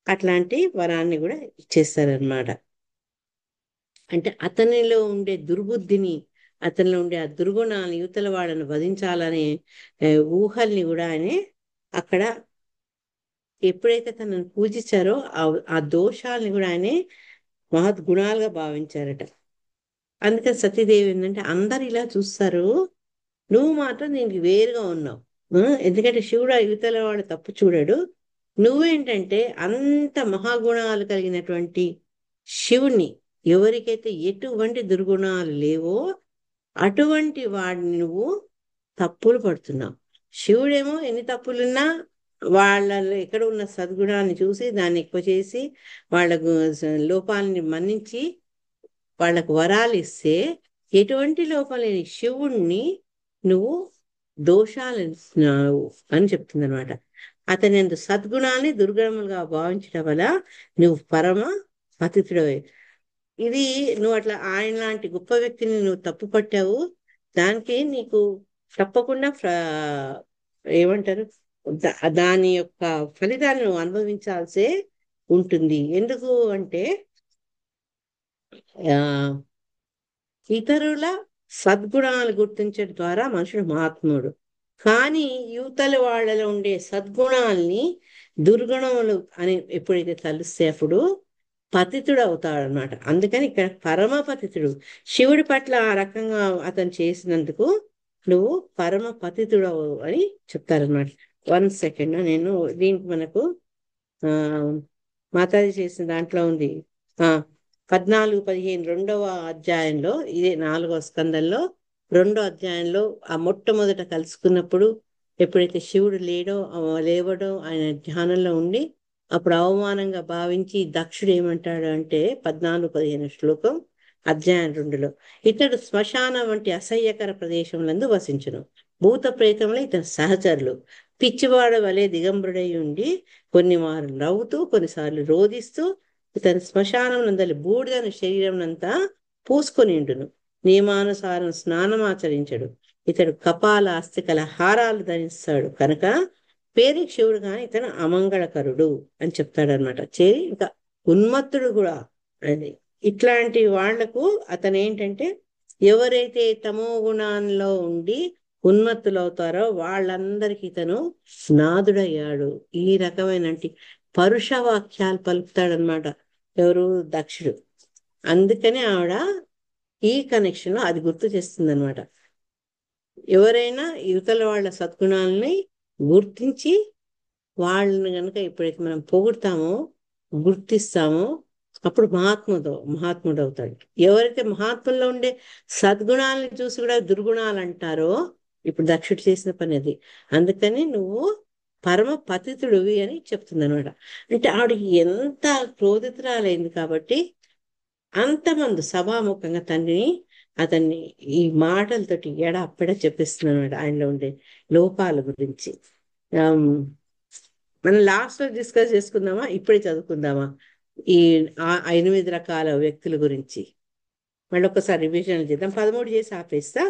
అట్లాంటి వరాన్ని కూడా ఇచ్చేస్తారనమాట. అంటే అతనిలో ఉండే దుర్బుద్ధిని, అతనిలో ఉండే ఆ దుర్గుణాలను, యువతల వాళ్ళని వధించాలనే ఊహల్ని కూడా ఆయన అక్కడ ఎప్పుడైతే తనను పూజించారో ఆ దోషాలని కూడా ఆయన మహద్గుణాలుగా భావించారట. అందుకని సతీదేవి ఏంటంటే అందరు ఇలా చూస్తారు, నువ్వు మాత్రం దీనికి వేరుగా ఉన్నావు. ఎందుకంటే శివుడు యువతల వాడు తప్పు చూడాడు, నువ్వేంటంటే అంత మహాగుణాలు కలిగినటువంటి శివుణ్ణి, ఎవరికైతే ఎటువంటి దుర్గుణాలు లేవో అటువంటి వాడిని నువ్వు తప్పులు పడుతున్నావు. శివుడేమో ఎన్ని తప్పులున్నా వాళ్ళలో ఎక్కడ ఉన్న సద్గుణాన్ని చూసి దాన్ని ఎక్కువ చేసి వాళ్ళకు లోపాలని మన్నించి వాళ్ళకు వరాలు ఇస్తే, ఎటువంటి లోపం లేని శివుణ్ణి నువ్వు దోషాలు అని చెప్తుంది అనమాట. అతని అందు సద్గుణాన్ని దుర్గుణములుగా భావించడం వల్ల నువ్వు పరమ పతితుడవే. ఇది నువ్వు అట్లా ఆయన లాంటి గొప్ప వ్యక్తిని నువ్వు తప్పు పట్టావు, దానికి నీకు తప్పకుండా ఏమంటారు దాని యొక్క ఫలితాన్ని నువ్వు అనుభవించాల్సే ఉంటుంది. ఎందుకు అంటే ఆ ఇతరుల సద్గుణాలు గుర్తించడం ద్వారా మనుషుడు మహాత్ముడు. కానీ యువతల వాళ్ళలో ఉండే సద్గుణాల్ని దుర్గుణములు అని ఎప్పుడైతే తలుస్తే అప్పుడు పతితుడు అవుతాడనమాట. అందుకని ఇక్కడ పరమ పతితుడు శివుడి పట్ల ఆ రకంగా అతను చేసినందుకు నువ్వు పరమ పతితుడు అని చెప్తారనమాట. 1 సెకండ్, నేను దీనికి మనకు మాతాజీ చేసిన దాంట్లో ఉంది. 14-15 రెండవ అధ్యాయంలో, ఇదే 4వ స్కందంలో 2వ అధ్యాయంలో ఆ మొట్టమొదట కలుసుకున్నప్పుడు ఎప్పుడైతే శివుడు లేవడో ఆయన ధ్యానంలో ఉండి అప్పుడు అవమానంగా భావించి దక్షుడు ఏమంటాడు అంటే 14-15 శ్లోకం అధ్యాయం 2లో, ఇతడు శ్మశానం వంటి అసహ్యకర ప్రదేశములందు వసించును. భూత ప్రేతములు ఇతని సహచరులు. పిచ్చివాడ వలె దిగంబరుడై ఉండి కొన్ని మారులు నవ్వుతూ కొన్నిసార్లు రోదిస్తూ ఇతని శ్మశానం నందలి బూడిదను శరీరం అంతా పూసుకొని ఉండును. నియమానుసారం స్నానం ఆచరించడు. ఇతడు కపాల అస్థికల హారాలు ధరిస్తాడు కనుక పేరుకి శివుడు కానీ ఇతను అమంగళకరుడు అని చెప్తాడనమాట. చేరి ఇంకా ఉన్మత్తుడు కూడా అని. ఇట్లాంటి వాళ్లకు అతను ఏంటంటే ఎవరైతే తమో గుణంలో ఉండి ఉన్మత్తులవుతారో వాళ్ళందరికీ ఇతను నాదుడయ్యాడు. ఈ రకమైన పరుష వాక్యాలు పలుకుతాడనమాట ఎవరు, దక్షుడు. అందుకని ఆవిడ ఈ కనెక్షన్ అది గుర్తు చేస్తుంది అనమాట. ఎవరైనా యువతల వాళ్ళ సద్గుణాలని గుర్తించి వాళ్ళని కనుక ఎప్పుడైతే మనం పొగుడతామో గుర్తిస్తామో అప్పుడు మహాత్ముడు అవుతాడు. ఎవరైతే మహాత్ముల్లో ఉండే సద్గుణాలను చూసి కూడా దుర్గుణాలు అంటారో, ఇప్పుడు దక్షుడు చేసిన పని అది. అందుకని నువ్వు పరమ పతితుడివి అని చెప్తుంది అనమాట. అంటే ఆవిడకి ఎంత క్రోధితురాలైంది కాబట్టి అంతమంది సభాముఖంగా అతన్ని ఈ మాటలతోటి అప్పెడ చెప్పిస్తుంది అనమాట ఆయనలో ఉండే లోపాల గురించి. మనం లాస్ట్ లో డిస్కస్ చేసుకుందామా, ఇప్పుడే చదువుకుందామా ఈ 8 రకాల వ్యక్తుల గురించి? మళ్ళీ ఒకసారి రివిజన్ చేద్దాం. 13 చేసి ఆపేస్తా,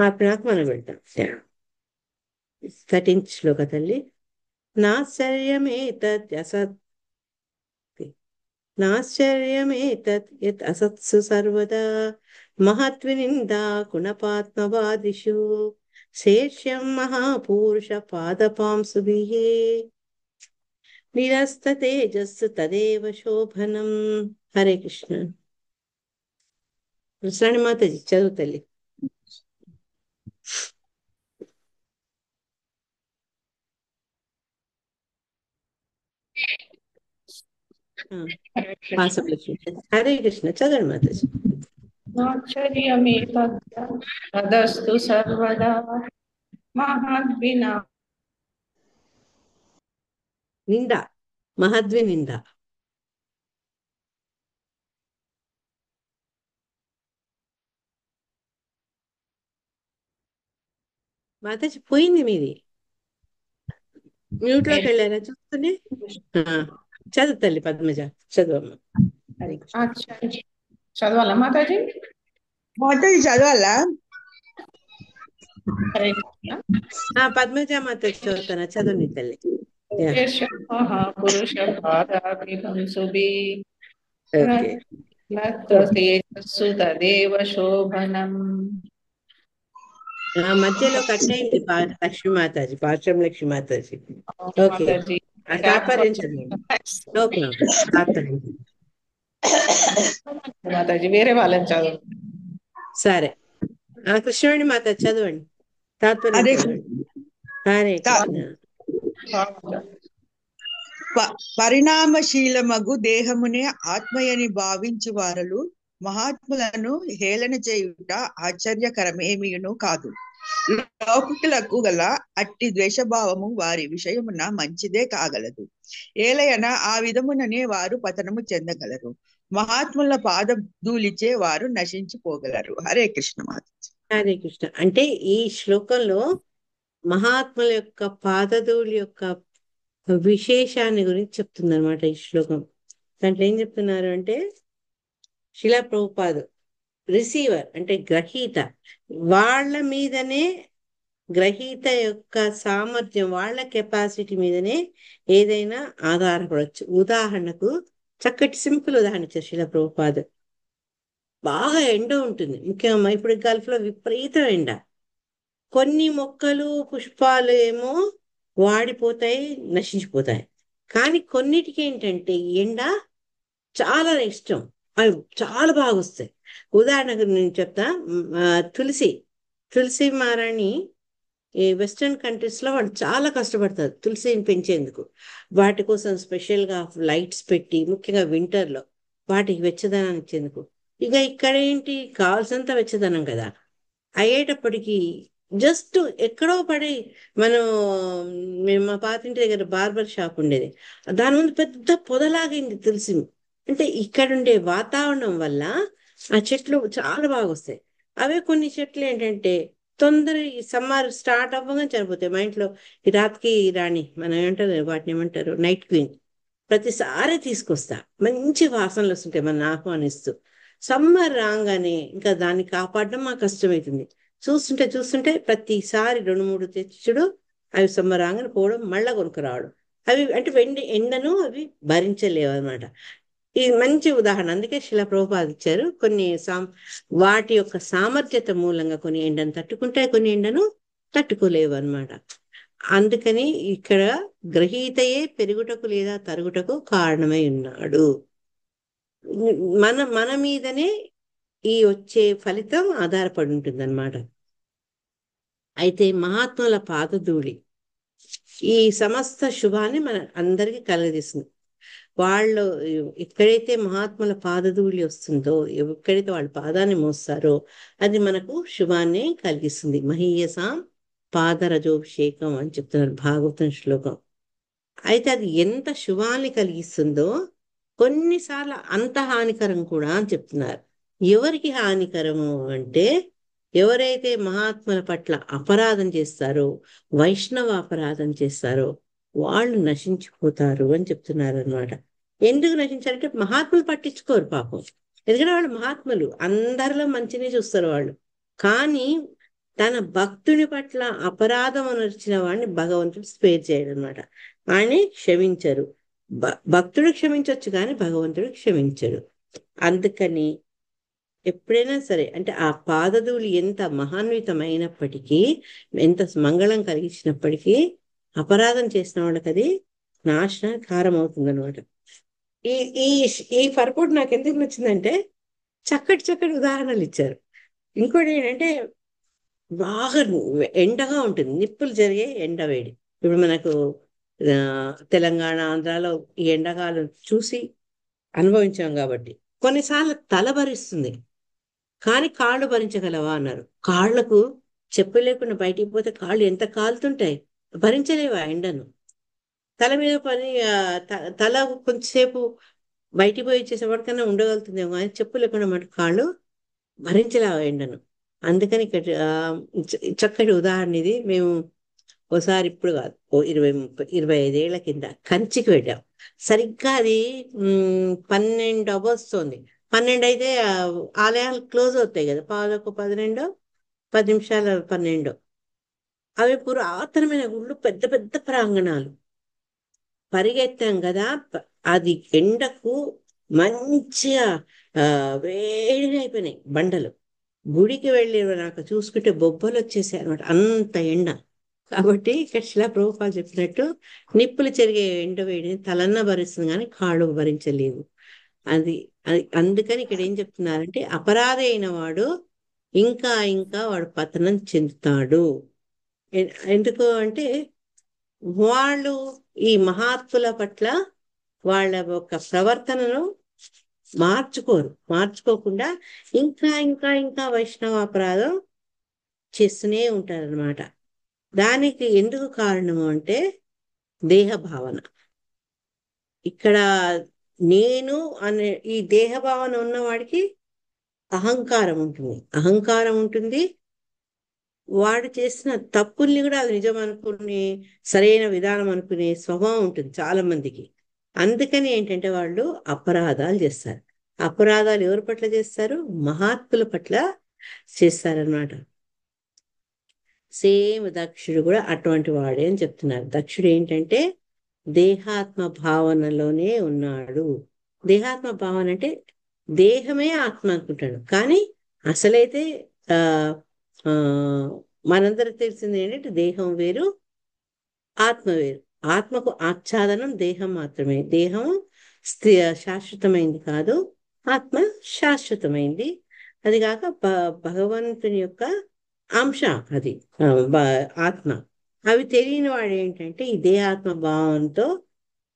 ఆపినాక మనం వెళ్తాం. 13th శ్లోక తల్లి. నాశ్చర్యమేతత్ యత్ అసత్సు సర్వదా మహద్వినిందా గుణపాత్మవాదిషు శేష్యం మహాపూరుష పాదపాంసుభిః నిరస్త తేజస్సు తదేవ శోభనం. హరే కృష్ణ. కృష్ణాని మాతాజీ చదువు తల్లి. హరే కృష్ణ చదవండి మాతాజీ. తదస్తు సర్వదా మహద్వినా మహద్వినింద. మాతాజీ పోయింది మీది, మ్యూట్ లోకి వెళ్ళారా చూస్తుంది. చదువు తల్లి పద్మజ చదువమ్మ. హరే కృష్ణ. చదవాలా మాతాజీ? మాతాజీ చదవాలా? హరే కృష్ణ. పద్మజ మాతాజీ చదువుతానా? చదవండి తల్లి. మహాపురుష పాదాభిపుంసుభిః ఓకే. తేజస్సు తదేవ శోభనం. మధ్యలో కట్ అయింది లక్ష్మీ మాతాజీ, పాశ్రం లక్ష్మీ మాతాజీ. ఓకే, తాత్పర్యం చదవండి. ఓకే తాత్పర్యం మాతాజీ వేరే వాళ్ళని చదువు. సరే, కృష్ణవేణి మాతాజీ చదవండి, తాత్పర్యం చదవండి. హరే కృష్ణ. పరిణామశీలమగు దేహమునే ఆత్మయని భావించు వారలు మహాత్ములను హేళన చేయుట ఆశ్చర్యకరమేమీయును కాదు. లౌకికులకు గల అట్టి ద్వేషభావము వారి విషయమున మంచిదే కాగలదు. ఏలయన ఆ విధముననే వారు పతనము చెందగలరు. మహాత్ముల పాదధూళిచే వారు నశించిపోగలరు. హరే కృష్ణ మాతాజీ. హరే కృష్ణ. అంటే ఈ శ్లోకంలో మహాత్ముల యొక్క పాదధూళి యొక్క విశేషాన్ని గురించి చెప్తుంది అనమాట ఈ శ్లోకం. దాంట్లో ఏం చెప్తున్నారు అంటే, శిలా ప్రభుపాదు రిసీవర్ అంటే గ్రహీత, వాళ్ళ మీదనే, గ్రహీత యొక్క సామర్థ్యం, వాళ్ళ కెపాసిటీ మీదనే ఏదైనా ఆధారపడవచ్చు. ఉదాహరణకు చక్కటి సింపుల్ ఉదాహరణ ఇచ్చారు శిలా ప్రభుపాదు. బాగా ఎండ ఉంటుంది, ముఖ్యంగా ఇప్పుడు గల్ఫ్ లో విపరీతం ఎండ. కొన్ని మొక్కలు పుష్పాలు ఏమో వాడిపోతాయి, నశించిపోతాయి. కానీ కొన్నిటికి ఏంటంటే ఎండ చాలా ఇష్టం, అవి చాలా బాగా వస్తాయి. ఉదాహరణకు నేను చెప్తా, తులసి మారాన్ని ఈ వెస్ట్రన్ కంట్రీస్ లో వాళ్ళు చాలా కష్టపడతారు తులసిని పెంచేందుకు. వాటి కోసం స్పెషల్ గా లైట్స్ పెట్టి, ముఖ్యంగా వింటర్ లో వాటికి వెచ్చదనాన్ని ఇచ్చేందుకు. ఇక ఇక్కడ ఏంటి, కావాల్సినంత వెచ్చదనం కదా. అయ్యేటప్పటికి జస్ట్ ఎక్కడో పడి మనం, మేము మా పాతింటి దగ్గర బార్బర్ షాప్ ఉండేది, దాని ముందు పెద్ద పొదలాగింది తులసి. అంటే ఇక్కడుండే వాతావరణం వల్ల ఆ చెట్లు చాలా బాగా వస్తాయి. అవే కొన్ని చెట్లు ఏంటంటే తొందర ఈ సమ్మర్ స్టార్ట్ అవ్వగానే చనిపోతాయి. మా ఇంట్లో ఈ రాత్రికి రాణి మనం ఏమంటారు, వాటిని ఏమంటారు, నైట్ క్వీన్, ప్రతిసారి తీసుకొస్తా. మంచి వాసనలు వస్తుంటాయి మన ఆహ్వానిస్తూ. సమ్మర్ రాగానే ఇంకా దాన్ని కాపాడడం మాకు కష్టమవుతుంది. చూస్తుంటే చూస్తుంటే ప్రతిసారి 2-3 తెచ్చుడు, అవి సమ్మర్ రాగానే పోవడం, మళ్ళా కొనుక్కు రావడం. అవి అంటే ఎండను అవి భరించలేవు అనమాట. ఇది మంచి ఉదాహరణ. అందుకే శిలా ప్రభుపాద ఇచ్చారు. కొన్ని వాటి యొక్క సామర్థ్యత మూలంగా కొన్ని ఎండను తట్టుకుంటాయి, కొన్ని ఎండను తట్టుకోలేవు అన్నమాట. అందుకని ఇక్కడ గ్రహీతయే పెరుగుటకు లేదా తరుగుటకు కారణమై ఉన్నాడు. మన మీదనే ఈ వచ్చే ఫలితం ఆధారపడి ఉంటుంది అన్నమాట. అయితే మహాత్ముల పాదధూళి ఈ సమస్త శుభాన్ని మన అందరికీ కలగజేస్తుంది. వాళ్ళు ఎక్కడైతే మహాత్ముల పాదధూళి వస్తుందో, ఎక్కడైతే వాళ్ళ పాదాన్ని మోస్తారో అది మనకు శుభాన్ని కలిగిస్తుంది. మహీయసాం పాదరజోభిషేకం అని చెప్తున్నారు భాగవతం శ్లోకం. అయితే అది ఎంత శుభాన్ని కలిగిస్తుందో కొన్నిసార్లు అంత హానికరం కూడా అని చెప్తున్నారు. ఎవరికి హానికరము అంటే, ఎవరైతే మహాత్ముల పట్ల అపరాధం చేస్తారో, వైష్ణవ అపరాధం చేస్తారో వాళ్ళు నశించిపోతారు అని చెప్తున్నారు అనమాట. ఎందుకు నశించారంటే మహాత్ములు పట్టించుకోరు పాపం. ఎందుకంటే వాళ్ళు మహాత్ములు, అందరిలో మంచినే చూస్తారు వాళ్ళు. కానీ తన భక్తుని పట్ల అపరాధం అనర్చిన వాడిని భగవంతుడు స్పేర్ చేయడు అనమాట. ఆయన్ని క్షమించరు. భక్తుడు క్షమించవచ్చు కానీ భగవంతుడు క్షమించడు. అందుకని ఎప్పుడైనా సరే, అంటే ఆ పాదధూళి ఎంత మహాన్వితమైనప్పటికీ, ఎంత మంగళం కలిగించినప్పటికీ, అపరాధం చేసిన వాళ్ళకి అది నాశనకారం అవుతుంది అనమాట. ఈ ఈ ఈ పర్పోర్ట్ నాకు ఎందుకు నచ్చిందంటే చక్కటి ఉదాహరణలు ఇచ్చారు. ఇంకోటి ఏంటంటే బాగా ఎండగా ఉంటుంది, నిప్పులు జరిగే ఎండ వేడి. ఇప్పుడు మనకు తెలంగాణ, ఆంధ్రాలో ఈ ఎండాకాలం చూసి అనుభవించాం కాబట్టి కొన్నిసార్లు తల భరిస్తుంది కానీ కాళ్ళు భరించగలవా అన్నారు. కాళ్లకు చెప్పు లేకుండా బయటికి పోతే కాళ్ళు ఎంత కాలుతుంటాయి, భరించలేవు ఆ ఎండను. తల మీద పని తల కొంచెంసేపు బయటికి పోయి చేసేవాడికన్నా ఉండగలుగుతుందేమో, కానీ చెప్పు లేకుండా మాట కాళ్ళు భరించలేవు ఎండను. అందుకని ఇక్కడ చక్కటి ఉదాహరణ ఇది. మేము ఒకసారి, ఇప్పుడు కాదు, 20-25 ఏళ్ల కింద కంచికి వెళ్ళాం. సరిగ్గా అది 12 అవ్వస్తుంది. 12 అయితే ఆలయాలు క్లోజ్ అవుతాయి కదా, 11, 10 నిమిషాలు 12. అవి పురాతనమైన గుళ్ళు, పెద్ద పెద్ద ప్రాంగణాలు. పరిగెత్తాం కదా, అది ఎండకు మంచిగా వేడిగా అయిపోయినాయి బండలు. గుడికి వెళ్ళి నాకు చూసుకుంటే బొబ్బలు వచ్చేసాయి అనమాట, అంత ఎండ. కాబట్టి ఇక్కడ శిలా ప్రభుపాద చెప్పినట్టు నిప్పులు చెరిగే ఎండ వేడిని తలన్న భరిస్తుంది కానీ కాళ్ళు భరించలేవు. అది అందుకని ఇక్కడ ఏం చెప్తున్నారంటే, అపరాధి అయిన వాడు ఇంకా వాడు పతనం చెందుతాడు. ఎందుకు అంటే వాళ్ళు ఈ మహాత్ముల పట్ల వాళ్ళ యొక్క ప్రవర్తనను మార్చుకోకుండా ఇంకా వైష్ణవ అపరాధం చేస్తూనే ఉంటారనమాట. దానికి ఎందుకు కారణము అంటే దేహ భావన. ఇక్కడ నేను అనే ఈ దేహ భావన ఉన్నవాడికి అహంకారం ఉంటుంది. వాడు చేసిన తప్పుల్ని కూడా అది నిజం అనుకునే, సరైన విధానం అనుకునే స్వభావం ఉంటుంది చాలా మందికి. అందుకని ఏంటంటే వాళ్ళు అపరాధాలు చేస్తారు. అపరాధాలు ఎవరి పట్ల చేస్తారు? మహాత్ముల పట్ల చేస్తారనమాట. సేమ్ దక్షుడు కూడా అటువంటి వాడే అని చెప్తున్నారు. దక్షుడు ఏంటంటే దేహాత్మ భావనలోనే ఉన్నాడు. దేహాత్మ భావన అంటే దేహమే ఆత్మ అనుకుంటాడు, కానీ అసలైతే మనందరికి తెలిసింది ఏంటంటే దేహం వేరు, ఆత్మ వేరు. ఆత్మకు ఆచ్ఛాదనం దేహం మాత్రమే. దేహం శాశ్వతమైంది కాదు, ఆత్మ శాశ్వతమైంది. అది కాక భగవంతుని యొక్క అంశ అది ఆత్మ. అవి తెలియని వాడు ఏంటంటే ఈ దేహాత్మ భావంతో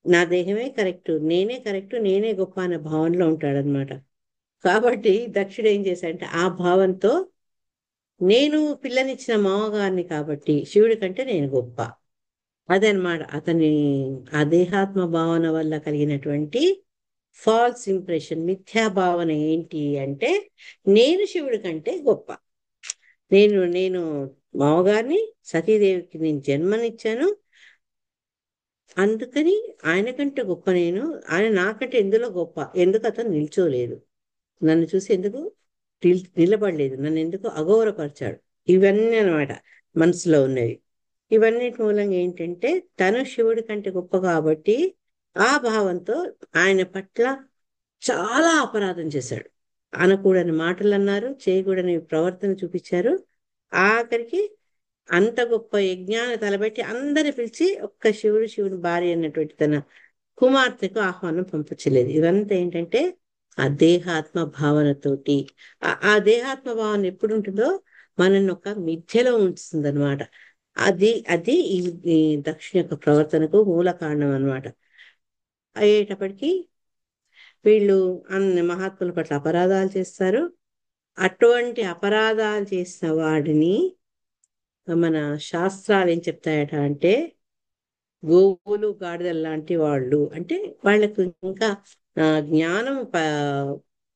నా దేహమే కరెక్ట్, నేనే కరెక్ట్, నేనే గొప్ప అనే భావనలో ఉంటాడనమాట. కాబట్టి దక్షుడు ఏం చేశాడంటే ఆ భావంతో నేను పిల్లనిచ్చిన మామగారిని కాబట్టి శివుడి కంటే నేను గొప్ప, అదనమాట అతని ఆ దేహాత్మ భావన వల్ల కలిగినటువంటి ఫాల్స్ ఇంప్రెషన్, మిథ్యా భావన ఏంటి అంటే నేను శివుడి కంటే గొప్ప, నేను నేను మామగారిని సతీదేవికి నేను జన్మనిచ్చాను, అందుకని ఆయన కంటే గొప్ప నేను, ఆయన నాకంటే ఎందులో గొప్ప, ఎందుకు అతను నిల్చోలేదు, నన్ను చూసి ఎందుకు నిలబడలేదు, నన్ను ఎందుకు అగౌరవపరిచాడు, ఇవన్నీ అనమాట మనసులో ఉన్నవి. ఇవన్నిటి మూలంగా ఏంటంటే తను శివుడి కంటే గొప్ప కాబట్టి ఆ భావంతో ఆయన పట్ల చాలా అపరాధం చేశాడు. అనకూడని మాటలు అన్నారు, చేయకూడని ప్రవర్తన చూపించారు. ఆఖరికి అంత గొప్ప యజ్ఞాన్ని తలబెట్టి అందరిని పిలిచి ఒక్క శివుడి భార్య అన్నటువంటి తన కుమార్తెకు ఆహ్వానం పంపించలేదు. ఇదంతా ఏంటంటే ఆ దేహాత్మ భావనతోటి, ఆ దేహాత్మ భావన ఎప్పుడు ఉంటుందో మనల్ని ఒక మిథ్యలో ఉంచుతుంది అనమాట. అది ఈ దక్షిణ యొక్క ప్రవర్తనకు మూల కారణం అనమాట. అయ్యేటప్పటికి వీళ్ళు అన్ని మహాత్ముల పట్ల అపరాధాలు చేస్తారు. అటువంటి అపరాధాలు చేసిన వాడిని మన శాస్త్రాలు ఏం చెప్తాయట అంటే గోవులు గాడిదలు లాంటి వాళ్ళు, అంటే వాళ్ళకు ఇంకా జ్ఞానం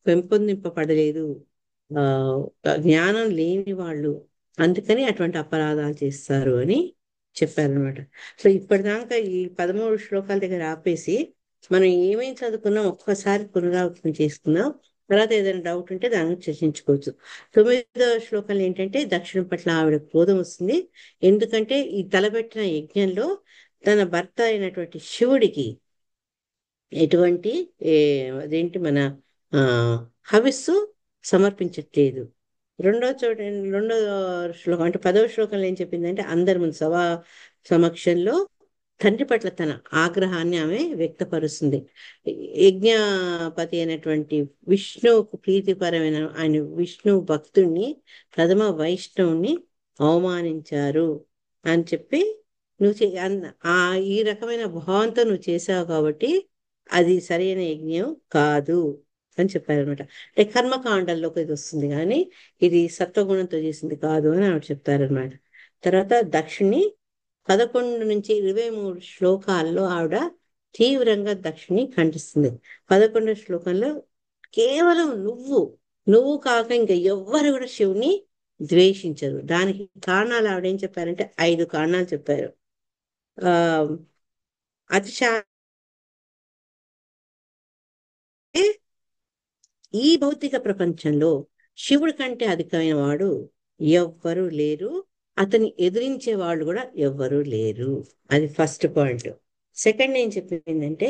పెంపొందింపబడలేదు, జ్ఞానం లేని వాళ్ళు, అందుకని అటువంటి అపరాధాలు చేస్తారు అని చెప్పారనమాట. సో ఇప్పటిదాకా ఈ 13 శ్లోకాల దగ్గర ఆపేసి మనం ఏమేమి చదువుకున్నాం ఒక్కసారి పునరావృతం చేసుకున్నాం. తర్వాత ఏదైనా డౌట్ ఉంటే దాని గురించి చర్చించుకోవచ్చు. 9వ శ్లోకంలో ఏంటంటే దక్షిణం పట్ల ఆవిడ క్రోధం వస్తుంది. ఎందుకంటే ఈ తలపెట్టిన యజ్ఞంలో తన భర్త అయినటువంటి శివుడికి ఎటువంటి అదేంటి మన హవిస్సు సమర్పించట్లేదు. రెండో శ్లోకం అంటే 10వ శ్లోకంలో ఏం చెప్పిందంటే అందరి ముందు సభా సమక్షంలో తండ్రి పట్ల తన ఆగ్రహాన్ని ఆమె వ్యక్తపరుస్తుంది. యజ్ఞపతి అయినటువంటి విష్ణువుకు ప్రీతిపరమైన ఆయన విష్ణు భక్తుణ్ణి, ప్రథమ వైష్ణవుని అవమానించారు అని చెప్పి నువ్వు ఈ రకమైన భావంతో నువ్వు చేసావు కాబట్టి అది సరైన యజ్ఞం కాదు అని చెప్పారనమాట. అంటే కర్మకాండాల్లోకి ఇది వస్తుంది కానీ ఇది సత్వగుణంతో చేసింది కాదు అని ఆవిడ చెప్తారనమాట. తర్వాత దక్షిణి 11 నుంచి 23 శ్లోకాల్లో ఆవిడ తీవ్రంగా దక్షిణి ఖండిస్తుంది. 11వ శ్లోకంలో కేవలం నువ్వు కాక ఇంకా ఎవ్వరు కూడా శివుని ద్వేషించరు. దానికి కారణాలు ఆవిడ ఏం చెప్పారంటే 5 కారణాలు చెప్పారు. అతిశా ఈ భౌతిక ప్రపంచంలో శివుడి కంటే అధికమైన వాడు ఎవ్వరూ లేరు, అతన్ని ఎదిరించే వాళ్ళు కూడా ఎవ్వరూ లేరు. అది ఫస్ట్ పాయింట్. సెకండ్ ఏం చెప్పిందంటే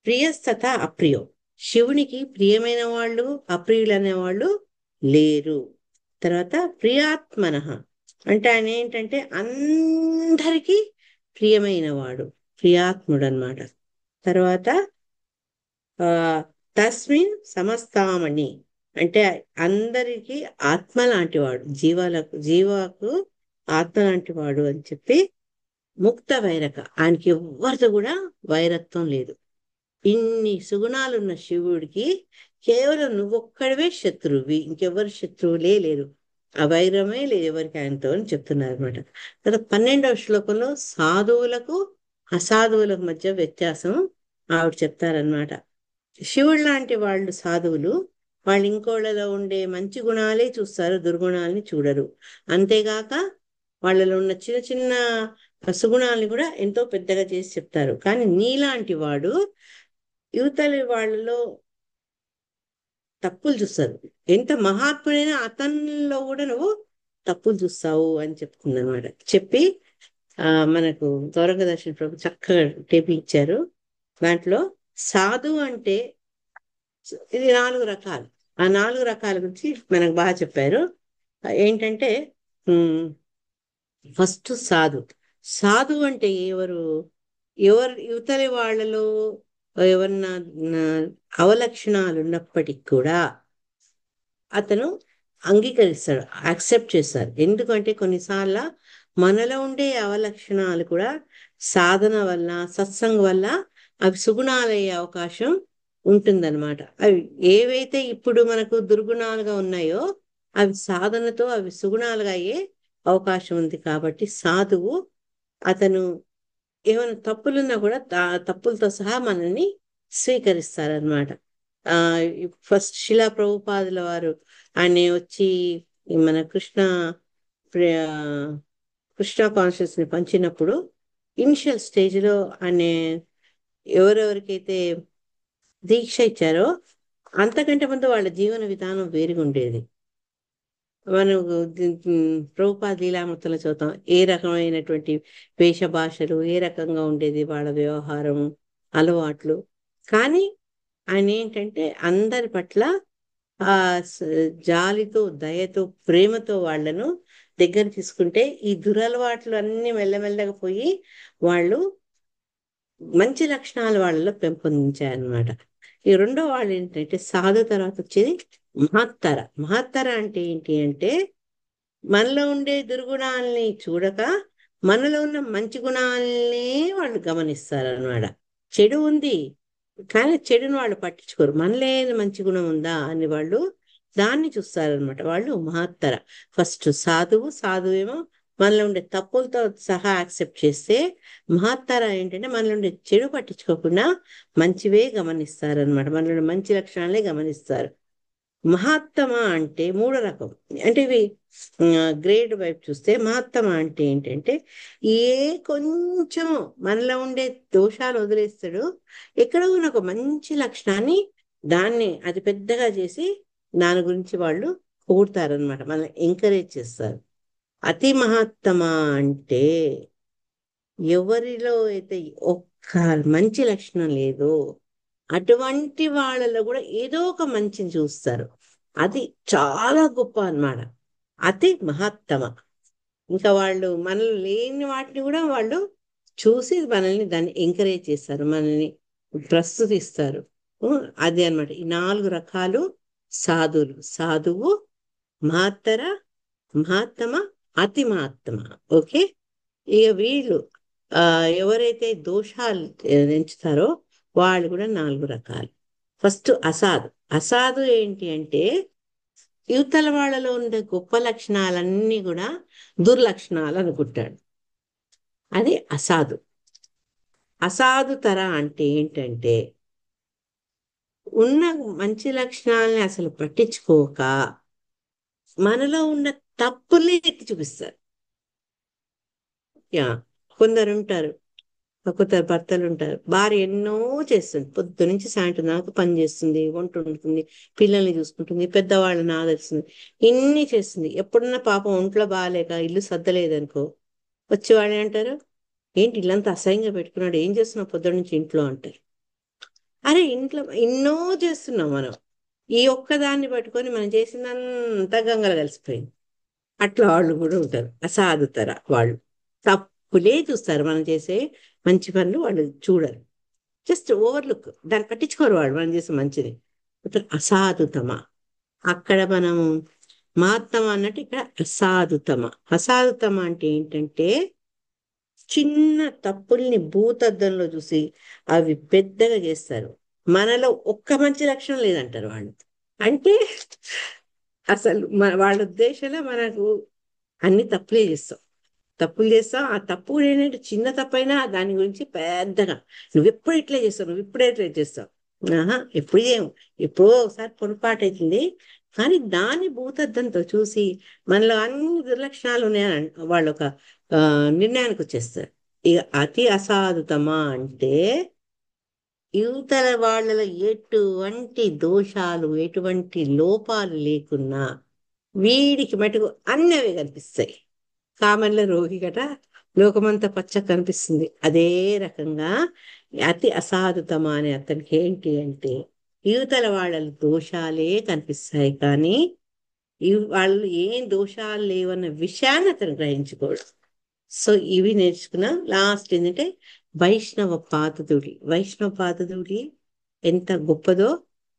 ప్రియస్తత అప్రియో, శివునికి ప్రియమైన వాళ్ళు అప్రియులు అనేవాళ్ళు లేరు. తర్వాత ప్రియాత్మన అంటే ఆయన ఏంటంటే అందరికీ ప్రియమైన వాడు, ప్రియాత్ముడు అన్నమాట. తర్వాత తస్మిన్ సమస్తామణి అంటే అందరికీ ఆత్మ లాంటి వాడు, జీవాకు ఆత్మ లాంటి వాడు అని చెప్పి ముక్త వైరక, ఆయనకి ఎవ్వరితో కూడా వైరత్వం లేదు. ఇన్ని సుగుణాలున్న శివుడికి కేవలం నువ్వొక్కడివే శత్రువి, ఇంకెవరు శత్రువులే లేరు, ఆ వైరమే లేదు ఎవరికి ఆయనతో అని చెప్తున్నారు అనమాట. తర్వాత 12వ శ్లోకంలో సాధువులకు అసాధువులకు మధ్య వ్యత్యాసం ఆవిడ చెప్తారనమాట. శివుడు లాంటి వాళ్ళు సాధువులు, వాళ్ళు ఇంకోళ్ళలో ఉండే మంచి గుణాలే చూస్తారు, దుర్గుణాలని చూడరు. అంతేగాక వాళ్ళలో ఉన్న చిన్న చిన్న సుగుణాలని కూడా ఎంతో పెద్దగా చేసి చెప్తారు. కానీ నీలాంటి వాడు యువతలి వాళ్ళలో తప్పులు చూస్తారు, ఎంత మహాత్ముడైనా అతనిలో కూడా నువ్వు తప్పులు చూస్తావు అని చెప్తుంది అనమాట. చెప్పి మనకు దర్శన ప్రభు చక్కగా టేబుల్ ఇచ్చారు. దాంట్లో సాధు అంటే ఇది 4 రకాలు. ఆ 4 రకాల గురించి మనకు బాగా చెప్పారు. ఏంటంటే ఫస్ట్ సాధు అంటే ఎవరు యువతలి వాళ్ళలో ఎవరన్నా అవలక్షణాలు ఉన్నప్పటికీ కూడా అతను అంగీకరిస్తాడు, యాక్సెప్ట్ చేస్తాడు. ఎందుకంటే కొన్నిసార్లు మనలో ఉండే అవలక్షణాలు కూడా సాధన వల్ల, సత్సంగం వల్ల అవి సుగుణాలయ్యే అవకాశం ఉంటుందన్నమాట. అవి ఏవైతే ఇప్పుడు మనకు దుర్గుణాలుగా ఉన్నాయో అవి సాధనతో అవి సుగుణాలుగా అయ్యే అవకాశం ఉంది. కాబట్టి సాధువు అతను ఏమైనా తప్పులున్నా కూడా తప్పులతో సహా మనల్ని స్వీకరిస్తారనమాట. ఫస్ట్ శిలా ప్రభుపాదుల వారు ఆయన వచ్చి మన కృష్ణ కాన్షియస్ ని పంచినప్పుడు ఇనిషియల్ స్టేజ్ లో ఆయన ఎవరెవరికైతే దీక్ష ఇచ్చారో అంతకంటే ముందు వాళ్ళ జీవన విధానం వేరుగా ఉండేది. మనం ప్రభుపాద లీలామృతంలో చూద్దాం ఏ రకమైనటువంటి వేష భాషలు, ఏ రకంగా ఉండేది వాళ్ళ వ్యవహారం, అలవాట్లు. కానీ ఆయన ఏంటంటే అందరి పట్ల ఆ జాలితో, దయతో, ప్రేమతో వాళ్ళను దగ్గర తీసుకుంటే ఈ దురలవాట్లు అన్ని మెల్లమెల్లగా పోయి వాళ్ళు మంచి లక్షణాలు వాళ్ళలో పెంపొందించారనమాట. ఈ రెండో వాళ్ళు ఏంటంటే సాధు తర్వాత వచ్చేది మహత్తర. మహత్తర అంటే ఏంటి అంటే మనలో ఉండే దుర్గుణాలని చూడక మనలో ఉన్న మంచి గుణాలనే వాళ్ళు గమనిస్తారనమాట. చెడు ఉంది కానీ చెడును వాళ్ళు పట్టించుకోరు. మనలో మంచి గుణం ఉందా అని వాళ్ళు దాన్ని చూస్తారనమాట. వాళ్ళు మహత్తర. ఫస్ట్ సాధువేమో మనలో ఉండే తప్పులతో సహా యాక్సెప్ట్ చేస్తే, మహత్తర ఏంటంటే మనలో ఉండే చెడు పట్టించుకోకుండా మంచివే గమనిస్తారనమాట. మనలో మంచి లక్షణాలే గమనిస్తారు. మహాత్తమ అంటే మూడో రకం. అంటే ఇవి గ్రేడ్ వైపు చూస్తే మహాత్తమ అంటే ఏంటంటే ఏ కొంచెం మనలో ఉండే దోషాలు వదిలేస్తాడు, ఎక్కడో ఉన్న ఒక మంచి లక్షణాన్ని దాన్ని అది పెద్దగా చేసి దాని గురించి వాళ్ళు పొగుడతారనమాట, మనల్ని ఎంకరేజ్ చేస్తారు. అతి మహాత్తమ అంటే ఎవరిలో అయితే ఒక్క మంచి లక్షణం లేదో అటువంటి వాళ్ళలో కూడా ఏదో ఒక మంచిని చూస్తారు. అది చాలా గొప్ప అన్నమాట. అతి మహత్తమ. ఇంకా వాళ్ళు మనలో లేని వాటిని కూడా వాళ్ళు చూసి మనల్ని దాన్ని ఎంకరేజ్ చేస్తారు, మనల్ని ప్రస్తుతిస్తారు. అది అన్నమాట. ఈ 4 రకాలు సాధువులు: సాధువు, మహత్తర, మహాత్తమ, అతి మహాత్తమ. ఓకే. ఇక వీళ్ళు ఎవరైతే దోషాలు ఎంచుతారో వాళ్ళు కూడా 4 రకాలు. ఫస్ట్ అసాధు. అసాధు ఏంటి అంటే యువతల వాళ్ళలో ఉండే గొప్ప లక్షణాలన్నీ కూడా దుర్లక్షణాలు అనుకుంటాడు. అది అసాధు. అసాధు తర అంటే ఏంటంటే ఉన్న మంచి లక్షణాలని అసలు పట్టించుకోక మనలో ఉన్న తప్పుల్ని ఎత్తి చూపిస్తారు. కొందరు ఉంటారు, కొందరు భర్తలు ఉంటారు, భార్య ఎన్నో చేస్తుంది, పొద్దు నుంచి సాయంత్రం దాకా పని చేస్తుంది, వంట వండుతుంది, పిల్లల్ని చూసుకుంటుంది, పెద్దవాళ్ళని ఆదరిస్తుంది, ఇన్ని చేస్తుంది. ఎప్పుడన్నా పాపం ఒంట్లో బాగాలేక ఇల్లు సర్దలేదనుకో వచ్చి వాళ్ళు అంటారు, ఏంటి ఇల్లంతా అసహ్యంగా పెట్టుకున్నాడు, ఏం చేస్తున్నావు పొద్దు నుంచి ఇంట్లో అంటారు. అరే ఇంట్లో ఎన్నో చేస్తున్నాం మనం, ఈ ఒక్కదాన్ని పట్టుకొని మనం చేసిందంతా గంగలు కలిసిపోయింది. అట్లా వాళ్ళు కూడా ఉంటారు, అసాధుతర వాళ్ళు. తప్పులే చూస్తారు, మనం చేసే మంచి పనులు వాళ్ళు చూడరు, జస్ట్ ఓవర్లుక్, దాన్ని పట్టించుకోరు వాళ్ళు మనం చేసే మంచిది. ఇప్పుడు అసాధుతమ. అక్కడ మనము మహాత్తమ అన్నట్టు ఇక్కడ అసాధుతమ. అసాధుతమ అంటే ఏంటంటే చిన్న తప్పుల్ని భూతద్దంలో చూసి అవి పెద్దగా చేస్తారు. మనలో ఒక్క మంచి లక్షణం లేదంటారు వాళ్ళు. అంటే అసలు వాళ్ళ ఉద్దేశంలో మనకు అన్ని తప్పులే చేస్తాం, తప్పులు చేస్తాం. ఆ తప్పు ఏంటంటే చిన్న తప్పైనా దాని గురించి పెద్దగా నువ్వు ఎప్పుడు ఇట్లే చేస్తావు, నువ్వు ఇప్పుడే ఇట్లా చేస్తావు. ఎప్పుడు చేయము, ఎప్పుడో ఒకసారి పొరపాటు అవుతుంది. కానీ దాన్ని భూతద్దంతో చూసి మనలో అన్ని దుర్లక్షణాలు ఉన్నాయని వాళ్ళు ఒక నిర్ణయానికి వచ్చేస్తారు. ఇక అతి అసాధుతమా అంటే యువతల వాళ్ళలో ఎటువంటి దోషాలు, ఎటువంటి లోపాలు లేకున్నా వీడికి మటుకు అన్నవే కనిపిస్తాయి. కామన్లో రోగి గట లోకమంతా పచ్చ కనిపిస్తుంది. అదే రకంగా అతి అసాధుతమ అనే అతనికి ఏంటి అంటే యువతల వాళ్ళ దోషాలే కనిపిస్తాయి, కానీ వాళ్ళు ఏం దోషాలు లేవన్న విషయాన్ని అతను గ్రహించుకోడు. సో ఇవి నేర్చుకున్నాం. లాస్ట్ ఏంటంటే వైష్ణవ పాదధూళి. వైష్ణవ పాదధూళి ఎంత గొప్పదో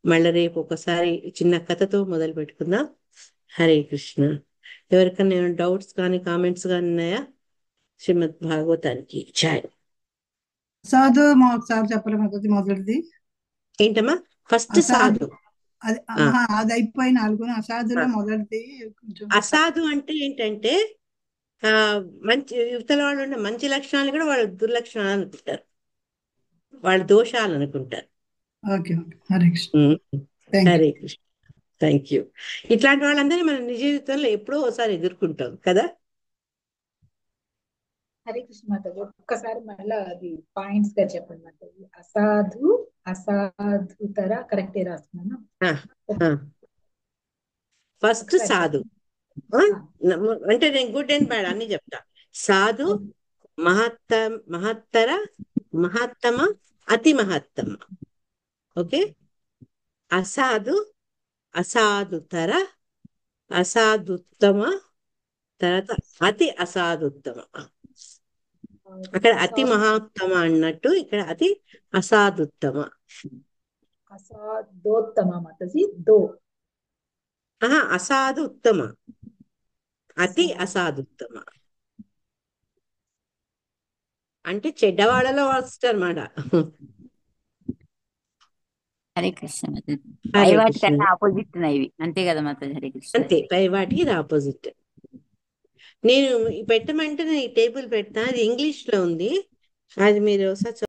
మళ్ళీ రేపు ఒకసారి చిన్న కథతో మొదలు పెట్టుకుందాం. హరే కృష్ణ. ఎవరికైనా ఏమైనా డౌట్స్ కానీ కామెంట్స్ కానీ ఉన్నాయా? శ్రీమద్ భాగవతానికి జై. అసాధు ఒకసారి చెప్పలే మాతాజీ మొదటిది. ఏంటమ్మా? ఫస్ట్ అసాధు సాధు. అది ఆ, అది అయిపోయిన అనుకుని ఆ. అసాధులో మొదటిది కొంచెం అసాధు అంటే ఏంటంటే ఆ మంచి యువతల వాళ్ళు ఉన్న మంచి లక్షణాలు కూడా వాళ్ళ దుర్లక్షణాలు అనుకుంటారు, వాళ్ళ దోషాలు అనుకుంటారు. Okay okay. Hare Krishna. Um. Thank you. Hare Krishna. Thank you. ఇట్లాంటి వాళ్ళందరినీ మన నిజ జీవితంలో ఎప్పుడో ఒకసారి ఎదుర్కొంటాం కదా. హరే కృష్ణ మాతాజీ, ఒక్కసారి మళ్ళా అది పాయింట్స్ గా చెప్పండి మాతాజీ. అసాధు, అసాధుతర కరెక్టే రాస్తున్నాను. ఫస్ట్ ఒకసారి సాధు, చెప్పండి. అంటే నేను గుడ్ అండ్ బ్యాడ్ అన్ని చెప్తా. సాధు, మహత్తర, మహత్తమ, అతి మహత్తమ. ఓకే. అసాధు, అసాధుతర, అసాధుత్తమ, తర్వాత అతి అసాధుత్తమ. అక్కడ అతి మహోత్తమ అన్నట్టు, ఇక్కడ అతి అసాధుత్తమ. అసాధోత్తమ మాతాజీ. దో అసాధు ఉత్తమ, అతి అసాధుత్తమ అంటే చెడ్డవాళ్ళలో వస్తుంది అనమాట. హరే కృష్ణ మాతాజీ. హరే పై కృష్ణ. వాటికన్నా ఆపోజిట్ ఇవి, అంతే కదా మాతాజీ? హరే కృష్ణ. అంతే, పై వాటికి ఇది ఆపోజిట్. నేను పెట్టమంటే నేను ఈ టేబుల్ పెడతా, అది ఇంగ్లీష్ లో ఉంది, అది మీరు ఒకసారి